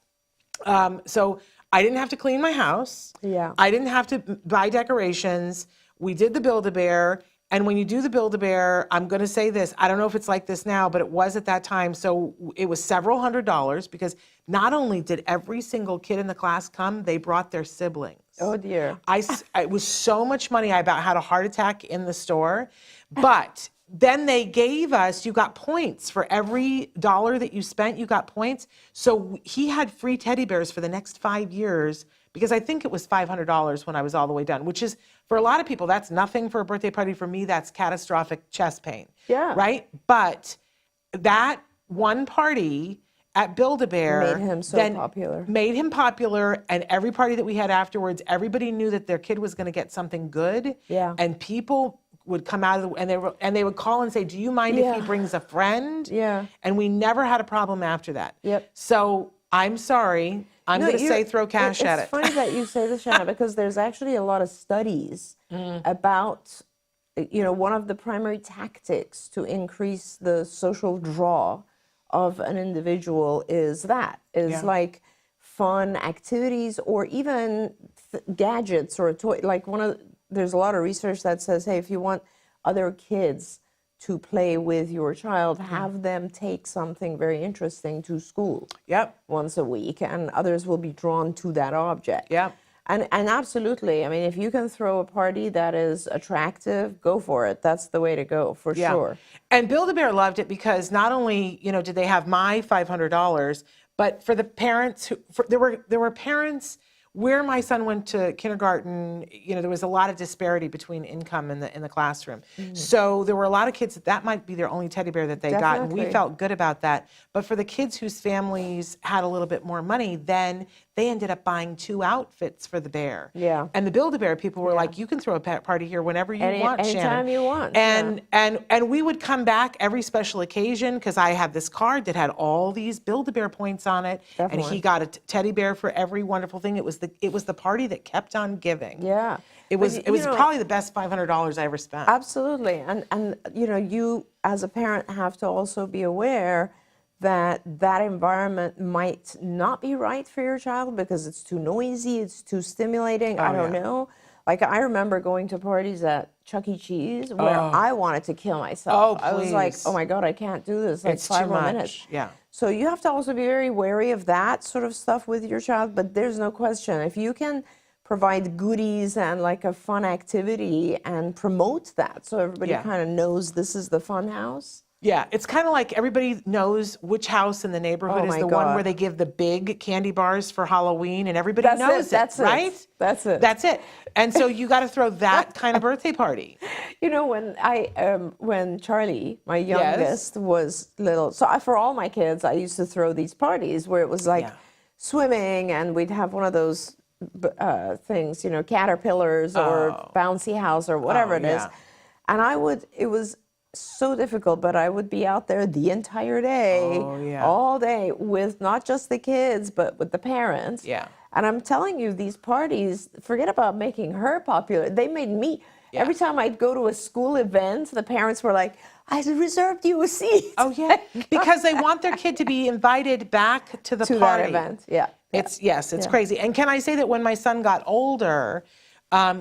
Speaker 6: So I didn't have to clean my house. Yeah. I didn't have to buy decorations. We did the Build-A-Bear. And when you do the Build-A-Bear, I'm going to say this, I don't know if it's like this now, but it was at that time. So it was several $100s, because not only did every single kid in the class come, they brought their siblings. Oh dear. It was so much money. I about had a heart attack in the store. But then they gave us, you got points for every dollar that you spent, you got points. So he had free teddy bears for the next 5 years, because I think it was $500 when I was all the way done, which is, for a lot of people, that's nothing for a birthday party. For me, that's catastrophic chest pain. Yeah. Right? But that one party at Build-A-Bear
Speaker 4: made him popular.
Speaker 6: Made him popular, and every party that we had afterwards, everybody knew that their kid was going to get something good. Yeah. And people would come out of and they would call and say, do you mind if he brings a friend? Yeah. And we never had a problem after that. Yep. So I'm sorry. I'm going to say throw cash at it.
Speaker 4: It's funny that you say this, Shanna, because there's actually a lot of studies about, one of the primary tactics to increase the social draw of an individual is like fun activities, or even gadgets or a toy. There's a lot of research that says, hey, if you want other kids to play with your child, have them take something very interesting to school once a week, and others will be drawn to that object. And absolutely, I mean, if you can throw a party that is attractive, go for it. That's the way to go, for sure.
Speaker 6: And Build-A-Bear loved it because not only, you know, did they have my $500, but for the parents there were parents where my son went to kindergarten, you know, there was a lot of disparity between income in the classroom. So there were a lot of kids that might be their only teddy bear that they got, and we felt good about that. But for the kids whose families had a little bit more money, then they ended up buying 2 outfits for the bear. And the Build-A-Bear people were like, you can throw a pet party here whenever you want,
Speaker 4: anytime
Speaker 6: Shannon.
Speaker 4: you want.
Speaker 6: And we would come back every special occasion because I had this card that had all these Build-A-Bear points on it, and he got a teddy bear for every wonderful thing. It was the party that kept on giving. It was probably the best $500 I ever spent.
Speaker 4: Absolutely, and you know, you as a parent have to also be aware that that environment might not be right for your child because it's too noisy, it's too stimulating. I don't know. Like, I remember going to parties at Chuck E. Cheese where I wanted to kill myself. I was like, oh my God, I can't do this. Like,
Speaker 6: it's
Speaker 4: 5
Speaker 6: too
Speaker 4: more
Speaker 6: much.
Speaker 4: minutes.
Speaker 6: So
Speaker 4: you have to also be very wary of that sort of stuff with your child, but there's no question. If you can provide goodies and like a fun activity and promote that so everybody kind of knows this is the fun house.
Speaker 6: It's kind of like everybody knows which house in the neighborhood is the one where they give the big candy bars for Halloween, and everybody knows it, right?
Speaker 4: That's it.
Speaker 6: That's it. And so you got to throw that kind of birthday party.
Speaker 4: You know, when Charlie, my youngest, was little, so for all my kids, I used to throw these parties where it was like swimming, and we'd have one of those things, you know, caterpillars or bouncy house or whatever it is. And it was so difficult, but I would be out there the entire day, all day, with not just the kids, but with the parents. And I'm telling you, these parties, forget about making her popular. They made me, every time I'd go to a school event, the parents were like, I reserved you a seat.
Speaker 6: Because they want their kid to be invited back to the party.
Speaker 4: That event,
Speaker 6: It's crazy. And can I say that when my son got older,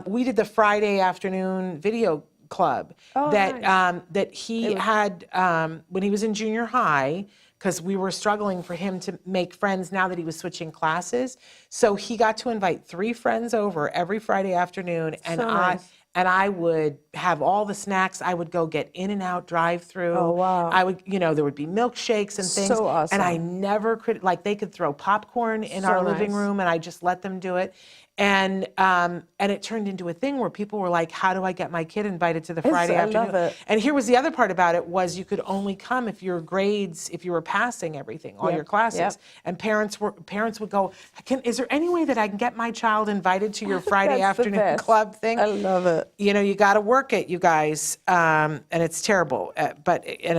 Speaker 6: we did the Friday afternoon video club that he had when he was in junior high, because we were struggling for him to make friends now that he was switching classes. So he got to invite 3 friends over every Friday afternoon, and I would have all the snacks. I would go get In-N-Out drive-through. I would, you know, there would be milkshakes and things.
Speaker 4: So awesome.
Speaker 6: And I never like they could throw popcorn in our living room, and I just let them do it. And it turned into a thing where people were like, how do I get my kid invited to the Friday afternoon?
Speaker 4: I love it.
Speaker 6: And here was the other part about it was you could only come if your grades, if you were passing everything, all your classes. And parents would go, is there any way that I can get my child invited to your Friday afternoon club thing?
Speaker 4: I love it.
Speaker 6: You know, you got to work it, you guys. And it's terrible, and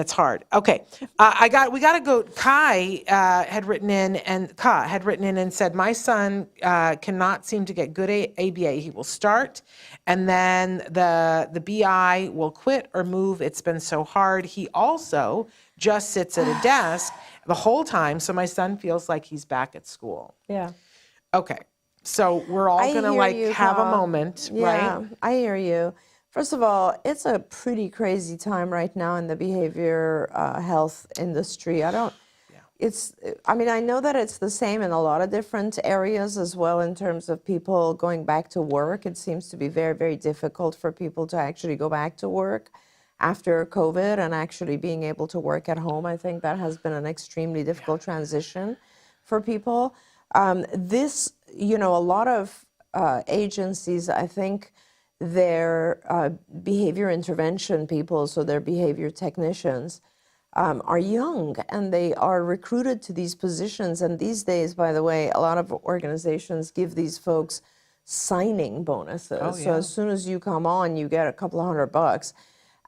Speaker 6: it's hard. Okay. We got to go. Kai had written in and said, my son cannot seem to get good ABA. He will start, and then the BI will quit or move. It's been so hard. He also just sits at a desk the whole time, so my son feels like he's back at school. Okay. So we're all going to have a moment, right?
Speaker 4: I hear you. First of all, it's a pretty crazy time right now in the behavior health industry. I mean, I know that it's the same in a lot of different areas as well in terms of people going back to work. It seems to be very, very difficult for people to actually go back to work after COVID and actually being able to work at home. I think that has been an extremely difficult transition for people. You know, a lot of agencies, I think their behavior intervention people, so their behavior technicians, are young, and they are recruited to these positions. And these days, by the way, a lot of organizations give these folks signing bonuses. So as soon as you come on, you get a couple of $100.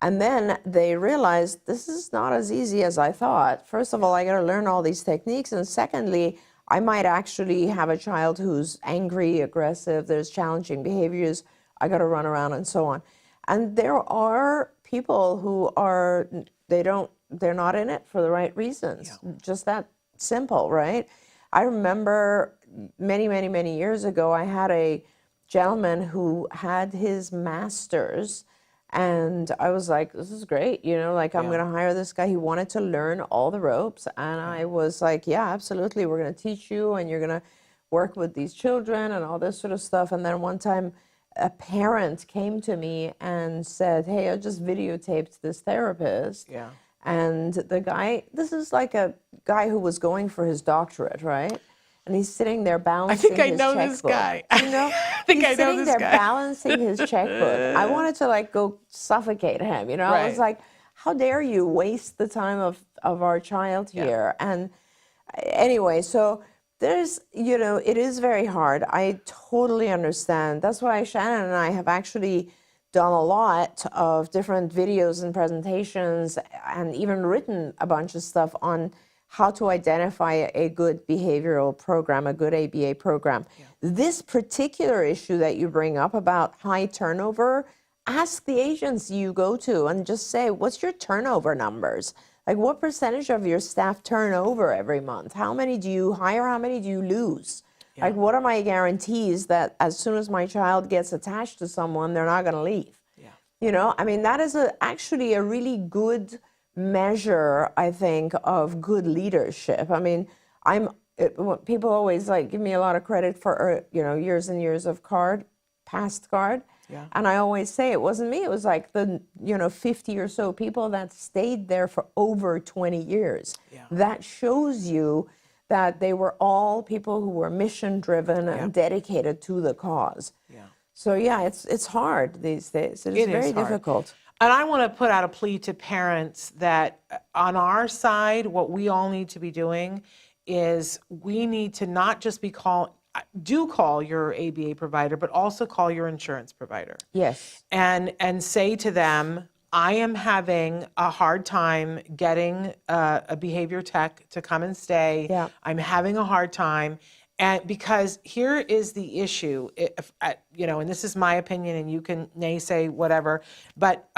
Speaker 4: And then they realize this is not as easy as I thought. First of all, I got to learn all these techniques. And secondly, I might actually have a child who's angry, aggressive, there's challenging behaviors. I got to run around and so on. And there are people who are, they're not in it for the right reasons. Just that simple, right? I remember many, many, many years ago, I had a gentleman who had his master's And I was like, this is great, like I'm going to hire this guy. He wanted to learn all the ropes. And I was like, yeah, absolutely. We're going to teach you and you're going to work with these children and all this sort of stuff. And then one time a parent came to me and said, hey, I just videotaped this therapist.
Speaker 6: Yeah.
Speaker 4: And the guy, this is like a guy who was going for his doctorate, right? And he's sitting there balancing his checkbook.
Speaker 6: I think I know this guy.
Speaker 4: I
Speaker 6: think
Speaker 4: he's
Speaker 6: I know
Speaker 4: sitting
Speaker 6: this
Speaker 4: there
Speaker 6: guy.
Speaker 4: balancing his checkbook. I wanted to like go suffocate him, I was
Speaker 6: Right.
Speaker 4: like, how dare you waste the time of our child here? And anyway, so there's, it is very hard. I totally understand. That's why Shannon and I have actually done a lot of different videos and presentations and even written a bunch of stuff on how to identify a good behavioral program, a good ABA program. Yeah. This particular issue that you bring up about high turnover, ask the agency you go to and just say, what's your turnover numbers? Like what percentage of your staff turn over every month? How many do you hire? How many do you lose? Yeah. Like what are my guarantees that as soon as my child gets attached to someone, they're not going to leave? Yeah. I mean, that is actually a really good measure, I think, of good leadership. I mean, people always give me a lot of credit for years and years of past guard. Yeah. And I always say it wasn't me. It was like the 50 or so people that stayed there for over 20 years. Yeah. That shows you that they were all people who were mission driven and dedicated to the cause. Yeah. So yeah, it's hard these days. It is very difficult.
Speaker 6: And I want to put out a plea to parents that on our side, what we all need to be doing is we need to not just call your ABA provider, but also call your insurance provider. Yes. And say to them, I am having a hard time getting a behavior tech to come and stay. Yeah. I'm having a hard time. And because here is the issue, and this is my opinion, and you can naysay whatever, but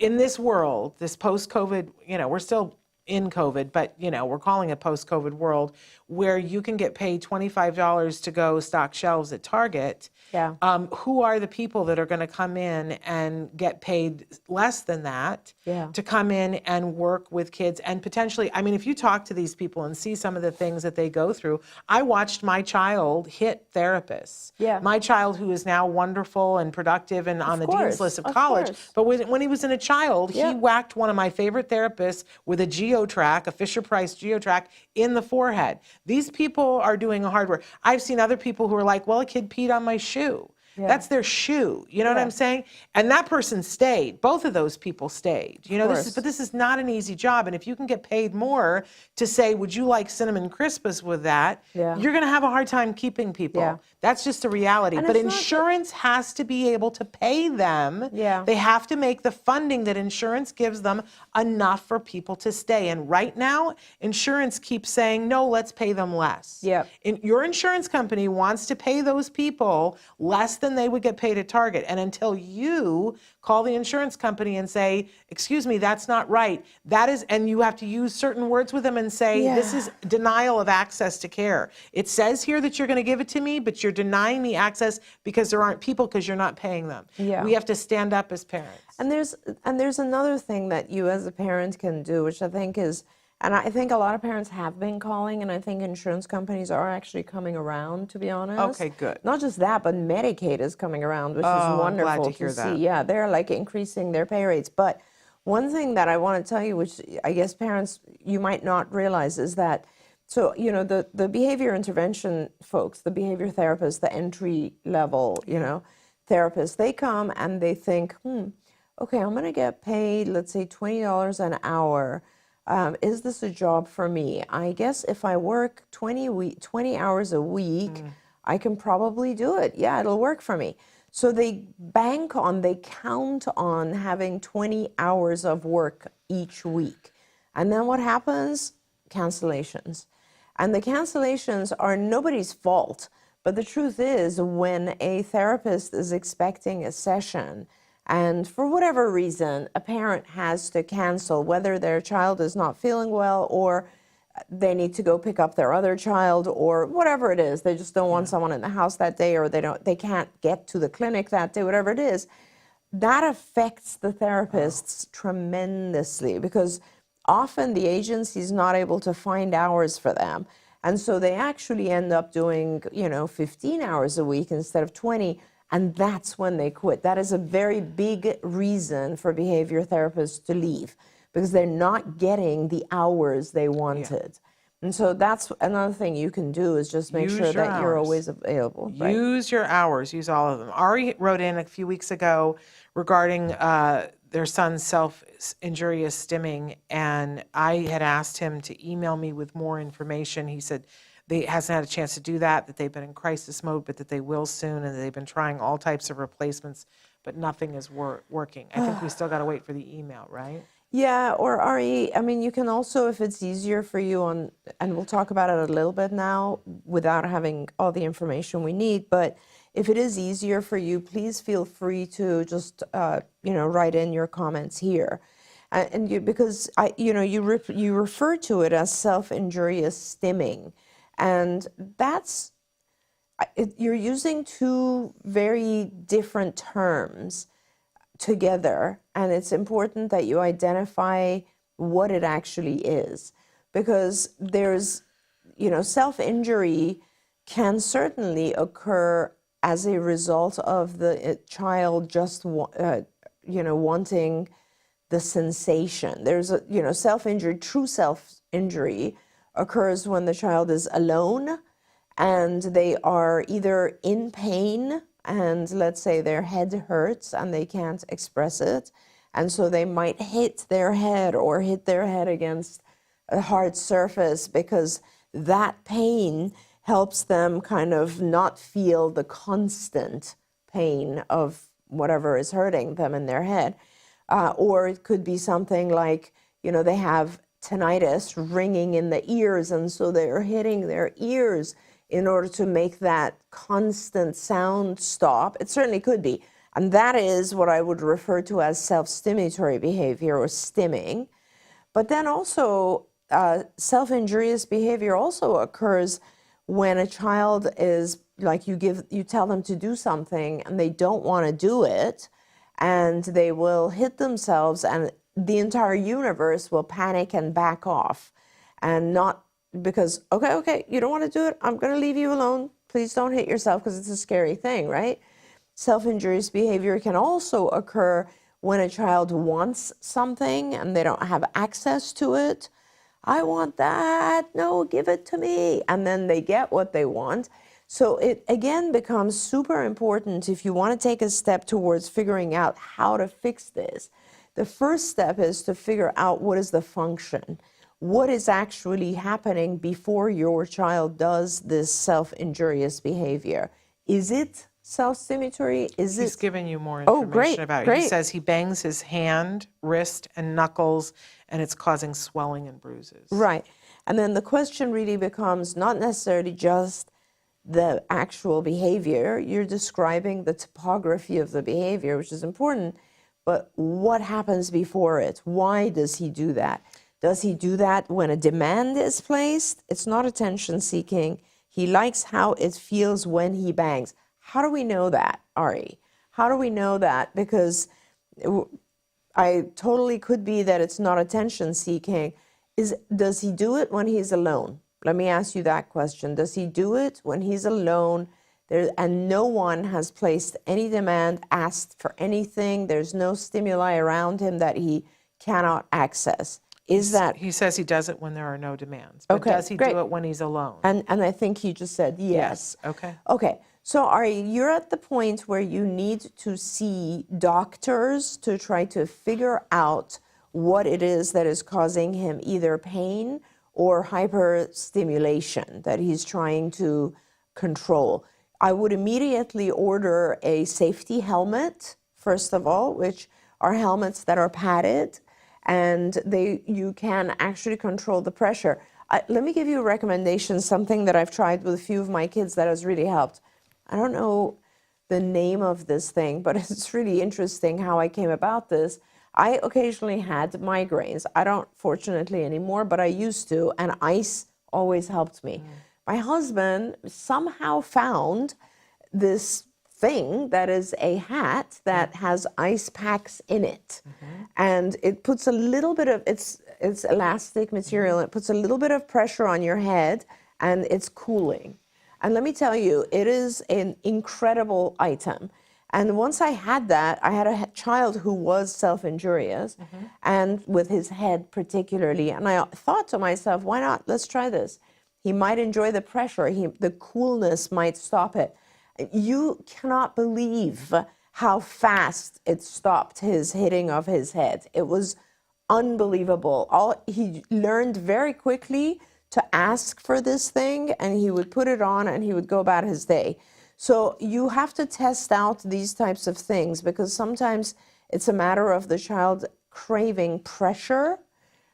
Speaker 6: in this world, this post-COVID, we're still in COVID, but we're calling it post-COVID world, where you can get paid $25 to go stock shelves at Target. Yeah. Who are the people that are going to come in and get paid less than that to come in and work with kids? And potentially, I mean, if you talk to these people and see some of the things that they go through, I watched my child hit therapists. Yeah. My child, who is now wonderful and productive and on the dean's list of college, but when he was in a child, he whacked one of my favorite therapists with a Geotrack, a Fisher-Price Geotrack, in the forehead. These people are doing hard work. I've seen other people who are like, well, a kid peed on my shoe. Yeah. That's their shoe. You know what I'm saying? And that person stayed. Both of those people stayed. This is not an easy job. And if you can get paid more to say, would you like cinnamon Crispus with that? Yeah. You're going to have a hard time keeping people. Yeah. That's just a reality. And but insurance has to be able to pay them. Yeah. They have to make the funding that insurance gives them enough for people to stay. And right now, insurance keeps saying, no, let's pay them less. Yeah. Your insurance company wants to pay those people less than they would get paid at Target. And until you call the insurance company and say, excuse me, that's not right. That is, and you have to use certain words with them and say, this is denial of access to care. It says here that you're going to give it to me, but you're denying me access because there aren't people because you're not paying them. Yeah. We have to stand up as parents.
Speaker 4: And there's another thing that you as a parent can do, which I think is, and I think a lot of parents have been calling, and I think insurance companies are actually coming around, to be honest.
Speaker 6: Okay, good.
Speaker 4: Not just that, but Medicaid is coming around, which is wonderful
Speaker 6: I'm glad to hear
Speaker 4: see.
Speaker 6: That.
Speaker 4: Yeah, they're increasing their pay rates. But one thing that I want to tell you, which I guess parents, you might not realize, is that, so, the behavior intervention folks, the behavior therapists, the entry level, therapists, they come and they think, okay, I'm going to get paid, let's say $20 an hour. Is this a job for me? I guess if I work 20 hours a week, I can probably do it. Yeah, it'll work for me. So they count on having 20 hours of work each week. And then what happens? Cancellations. And the cancellations are nobody's fault. But the truth is, when a therapist is expecting a session, and for whatever reason, a parent has to cancel, whether their child is not feeling well or they need to go pick up their other child or whatever it is. They just don't want someone in the house that day, or they can't get to the clinic that day, whatever it is. that affects the therapists tremendously, because often the agency is not able to find hours for them. And so they actually end up doing, 15 hours a week instead of 20. And that's when they quit. That is a very big reason for behavior therapists to leave, because they're not getting the hours they wanted. And so that's another thing you can do, is just make sure that you're always available. Right?
Speaker 6: Use your hours, use all of them. Ari wrote in a few weeks ago regarding their son's self-injurious stimming, and I had asked him to email me with more information. He said they hasn't had a chance to do that they've been in crisis mode, but that they will soon, and they've been trying all types of replacements, but nothing is working. I think we still got to wait for the email, right?
Speaker 4: Yeah, or Ari, I mean, you can also, if it's easier for you and we'll talk about it a little bit now without having all the information we need, but if it is easier for you, please feel free to just, write in your comments here. Because you refer to it as self-injurious stimming, and you're using two very different terms together, and it's important that you identify what it actually is, because there's, self-injury can certainly occur as a result of the child just, wanting the sensation. There's self-injury, true self-injury occurs when the child is alone and they are either in pain, and let's say their head hurts and they can't express it, and so they might hit their head against a hard surface, because that pain helps them kind of not feel the constant pain of whatever is hurting them in their head. Or it could be something like, they have tinnitus ringing in the ears, and so they're hitting their ears in order to make that constant sound stop. It certainly could be. And that is what I would refer to as self-stimulatory behavior, or stimming. But then also, self-injurious behavior also occurs when a child is, like, you tell them to do something and they don't want to do it, and they will hit themselves, and the entire universe will panic and back off, and not because, okay, you don't want to do it, I'm going to leave you alone. Please don't hit yourself, because it's a scary thing, right? Self-injurious behavior can also occur when a child wants something and they don't have access to it. I want that. No, give it to me. And then they get what they want. So it again becomes super important, if you want to take a step towards figuring out how to fix this. The first step is to figure out what is the function. What is actually happening before your child does this self-injurious behavior? Is it self-stimulatory?
Speaker 6: He's given you more information about it.
Speaker 4: Great.
Speaker 6: He says he bangs his hand, wrist, and knuckles, and it's causing swelling and bruises.
Speaker 4: Right. And then the question really becomes not necessarily just the actual behavior. You're describing the topography of the behavior, which is important, but what happens before it? Why does he do that? Does he do that when a demand is placed? It's not attention seeking. He likes how it feels when he bangs. How do we know that, Ari? How do we know that? Because I totally could be that it's not attention seeking. Does he do it when he's alone? Let me ask you that question. Does he do it when he's alone and no one has placed any demand, asked for anything? There's no stimuli around him that he cannot access. He
Speaker 6: says he does it when there are no demands. But does he do it when he's alone?
Speaker 4: And I think he just said yes.
Speaker 6: Okay.
Speaker 4: Okay. So Ari, you're at the point where you need to see doctors to try to figure out what it is that is causing him either pain or hyperstimulation that he's trying to control. I would immediately order a safety helmet, first of all, which are helmets that are padded, and you can actually control the pressure. Let me give you a recommendation, something that I've tried with a few of my kids that has really helped. I don't know the name of this thing, but it's really interesting how I came about this. I occasionally had migraines. I don't, fortunately, anymore, but I used to, and ice always helped me. My husband somehow found this thing that is a hat that has ice packs in it. And it puts a little bit of, it's elastic material, it puts a little bit of pressure on your head, and it's cooling. And let me tell you, it is an incredible item. And once I had that, I had a child who was self-injurious, and with his head particularly. And I thought to myself, why not? Let's try this. He might enjoy the pressure. The coolness might stop it. You cannot believe how fast it stopped his hitting of his head. It was unbelievable. He learned very quickly to ask for this thing, and he would put it on and he would go about his day. So you have to test out these types of things, because sometimes it's a matter of the child craving pressure.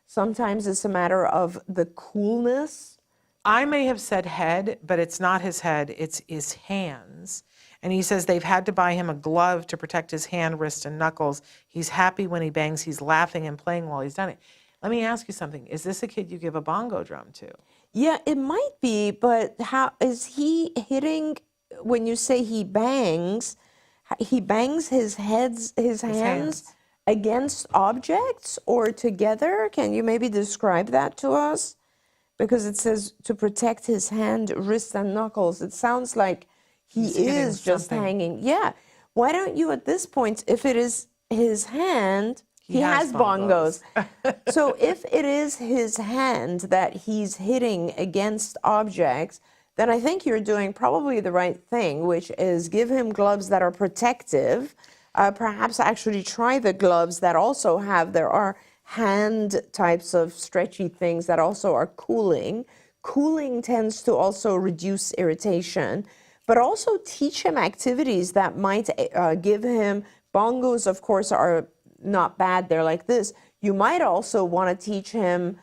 Speaker 4: Sometimes it's a matter of the coolness.
Speaker 6: I may have said head, but it's not his head, it's his hands. And he says they've had to buy him a glove to protect his hand, wrist, and knuckles. He's happy when he bangs. He's laughing and playing while he's done it. Let me ask you something. Is this a kid you give a bongo drum to?
Speaker 4: Yeah, it might be, but how is he hitting? When you say he bangs his hands against objects or together? Can you maybe describe that to us? Because it says to protect his hand, wrist, and knuckles. It sounds like he's is just hanging. Yeah. Why don't you, at this point, if it is his hand, he has bongos. So if it is his hand that he's hitting against objects, then I think you're doing probably the right thing, which is give him gloves that are protective. Perhaps actually try the gloves that also there are hand types of stretchy things that also are cooling. Cooling tends to also reduce irritation, but also teach him activities that might give him, bongos of course are not bad, they're like this. You might also want to teach him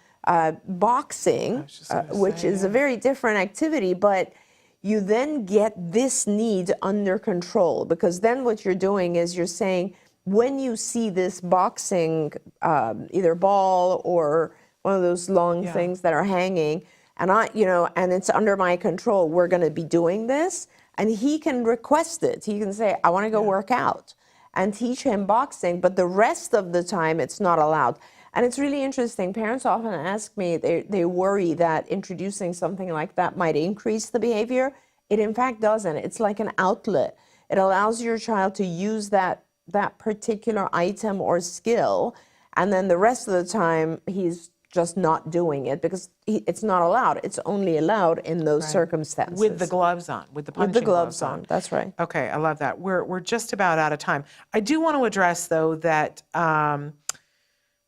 Speaker 4: boxing, which is a very different activity, but you then get this need under control, because then what you're doing is you're saying, when you see this boxing, either ball or one of those long things that are hanging, and and it's under my control, we're going to be doing this, and he can request it. He can say, I want to go work out, and teach him boxing, but the rest of the time it's not allowed. And it's really interesting. Parents often ask me, they worry that introducing something like that might increase the behavior. It in fact doesn't. It's like an outlet. It allows your child to use that particular item or skill, and then the rest of the time he's just not doing it because it's not allowed. It's only allowed in those circumstances.
Speaker 6: With the gloves on, with the punching
Speaker 4: gloves on. That's right.
Speaker 6: Okay, I love that. We're just about out of time. I do want to address, though, that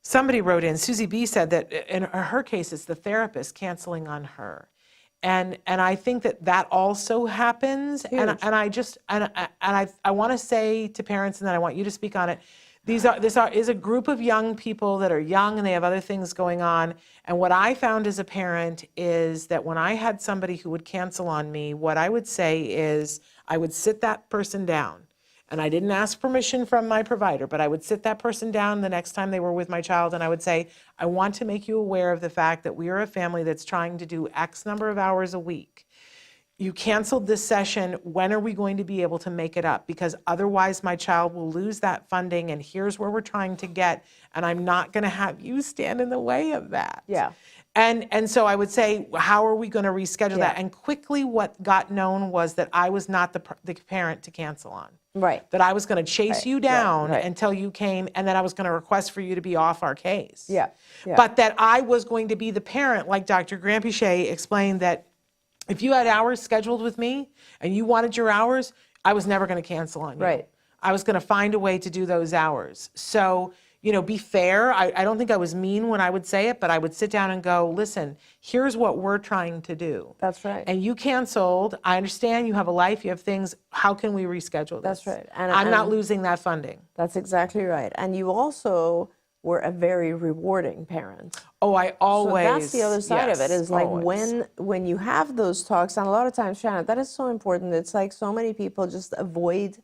Speaker 6: somebody wrote in, Susie B said that in her case, it's the therapist canceling on her. And I think that also happens.
Speaker 4: Huge.
Speaker 6: And I want to say to parents, and then I want you to speak on it. This is a group of young people that are young and they have other things going on. And what I found as a parent is that when I had somebody who would cancel on me, what I would say is I would sit that person down. And I didn't ask permission from my provider, but I would sit that person down the next time they were with my child, and I would say, I want to make you aware of the fact that we are a family that's trying to do X number of hours a week. You canceled this session. When are we going to be able to make it up? Because otherwise my child will lose that funding, and here's where we're trying to get, and I'm not going to have you stand in the way of that.
Speaker 4: Yeah.
Speaker 6: And so I would say, how are we going to reschedule that? And quickly what got known was that I was not the parent to cancel on.
Speaker 4: Right.
Speaker 6: That I was going to chase you down until you came, and then I was going to request for you to be off our case.
Speaker 4: Yeah.
Speaker 6: But that I was going to be the parent, like Dr. Granpeesheh explained, that if you had hours scheduled with me and you wanted your hours, I was never going to cancel on you.
Speaker 4: Right.
Speaker 6: I was going to find a way to do those hours. So, be fair. I don't think I was mean when I would say it, but I would sit down and go, listen, here's what we're trying to do.
Speaker 4: That's right.
Speaker 6: And you canceled. I understand you have a life, you have things. How can we reschedule this?
Speaker 4: That's right.
Speaker 6: I'm not losing that funding.
Speaker 4: That's exactly right. And you also were a very rewarding parent.
Speaker 6: Oh, I always.
Speaker 4: So that's the other side of it, is like
Speaker 6: always.
Speaker 4: when you have those talks, and a lot of times, Shannon, that is so important. It's like so many people just avoid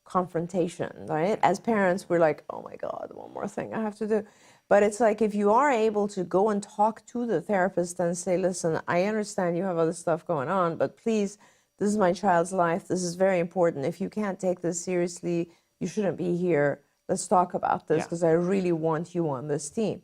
Speaker 4: confrontation, right? As parents, we're like, oh my God, one more thing I have to do. But it's like, if you are able to go and talk to the therapist and say, listen, I understand you have other stuff going on, but please, this is my child's life. This is very important. If you can't take this seriously, you shouldn't be here. Let's talk about this because I really want you on this team.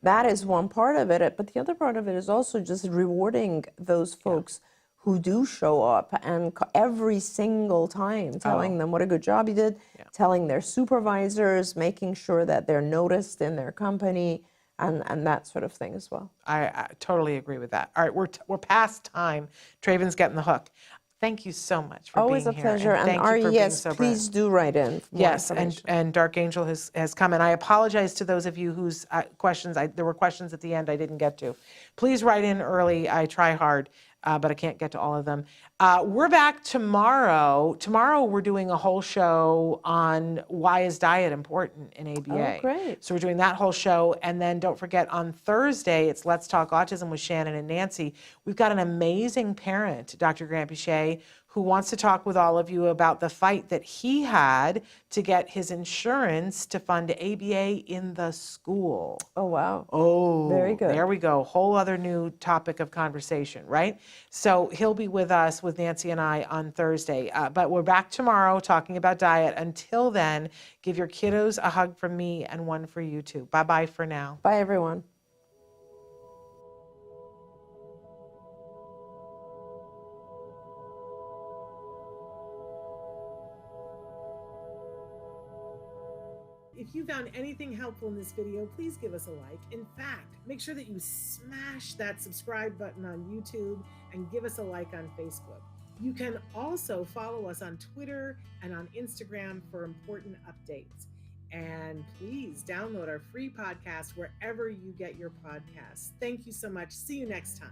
Speaker 4: That is one part of it. But the other part of it is also just rewarding those folks who do show up and every single time telling them what a good job you did, telling their supervisors, making sure that they're noticed in their company, and that sort of thing as well.
Speaker 6: I totally agree with that. All right, we're past time. Traven's getting the hook. Thank you so much for
Speaker 4: Always
Speaker 6: being
Speaker 4: a
Speaker 6: here.
Speaker 4: pleasure. And
Speaker 6: thank you
Speaker 4: Ari,
Speaker 6: for
Speaker 4: yes,
Speaker 6: being so
Speaker 4: please do write in. For more
Speaker 6: Yes,
Speaker 4: information.
Speaker 6: and Dark Angel has come, and I apologize to those of you whose questions, there were questions at the end I didn't get to. Please write in early. I try hard, but I can't get to all of them. We're back tomorrow. Tomorrow we're doing a whole show on why is diet important in ABA.
Speaker 4: Oh, great.
Speaker 6: So we're doing that whole show, and then don't forget on Thursday, it's Let's Talk Autism with Shannon and Nancy. We've got an amazing parent, Dr. Granpeesheh, who wants to talk with all of you about the fight that he had to get his insurance to fund ABA in the school.
Speaker 4: Oh, wow.
Speaker 6: Oh,
Speaker 4: very good.
Speaker 6: There we go. Whole other new topic of conversation, right? So he'll be with us, with Nancy and I, on Thursday. But we're back tomorrow talking about diet. Until then, give your kiddos a hug from me and one for you too. Bye-bye for now.
Speaker 4: Bye, everyone.
Speaker 6: If you found anything helpful in this video, please give us a like. In fact, make sure that you smash that subscribe button on YouTube and give us a like on Facebook. You can also follow us on Twitter and on Instagram for important updates. And please download our free podcast wherever you get your podcasts. Thank you so much. See you next time.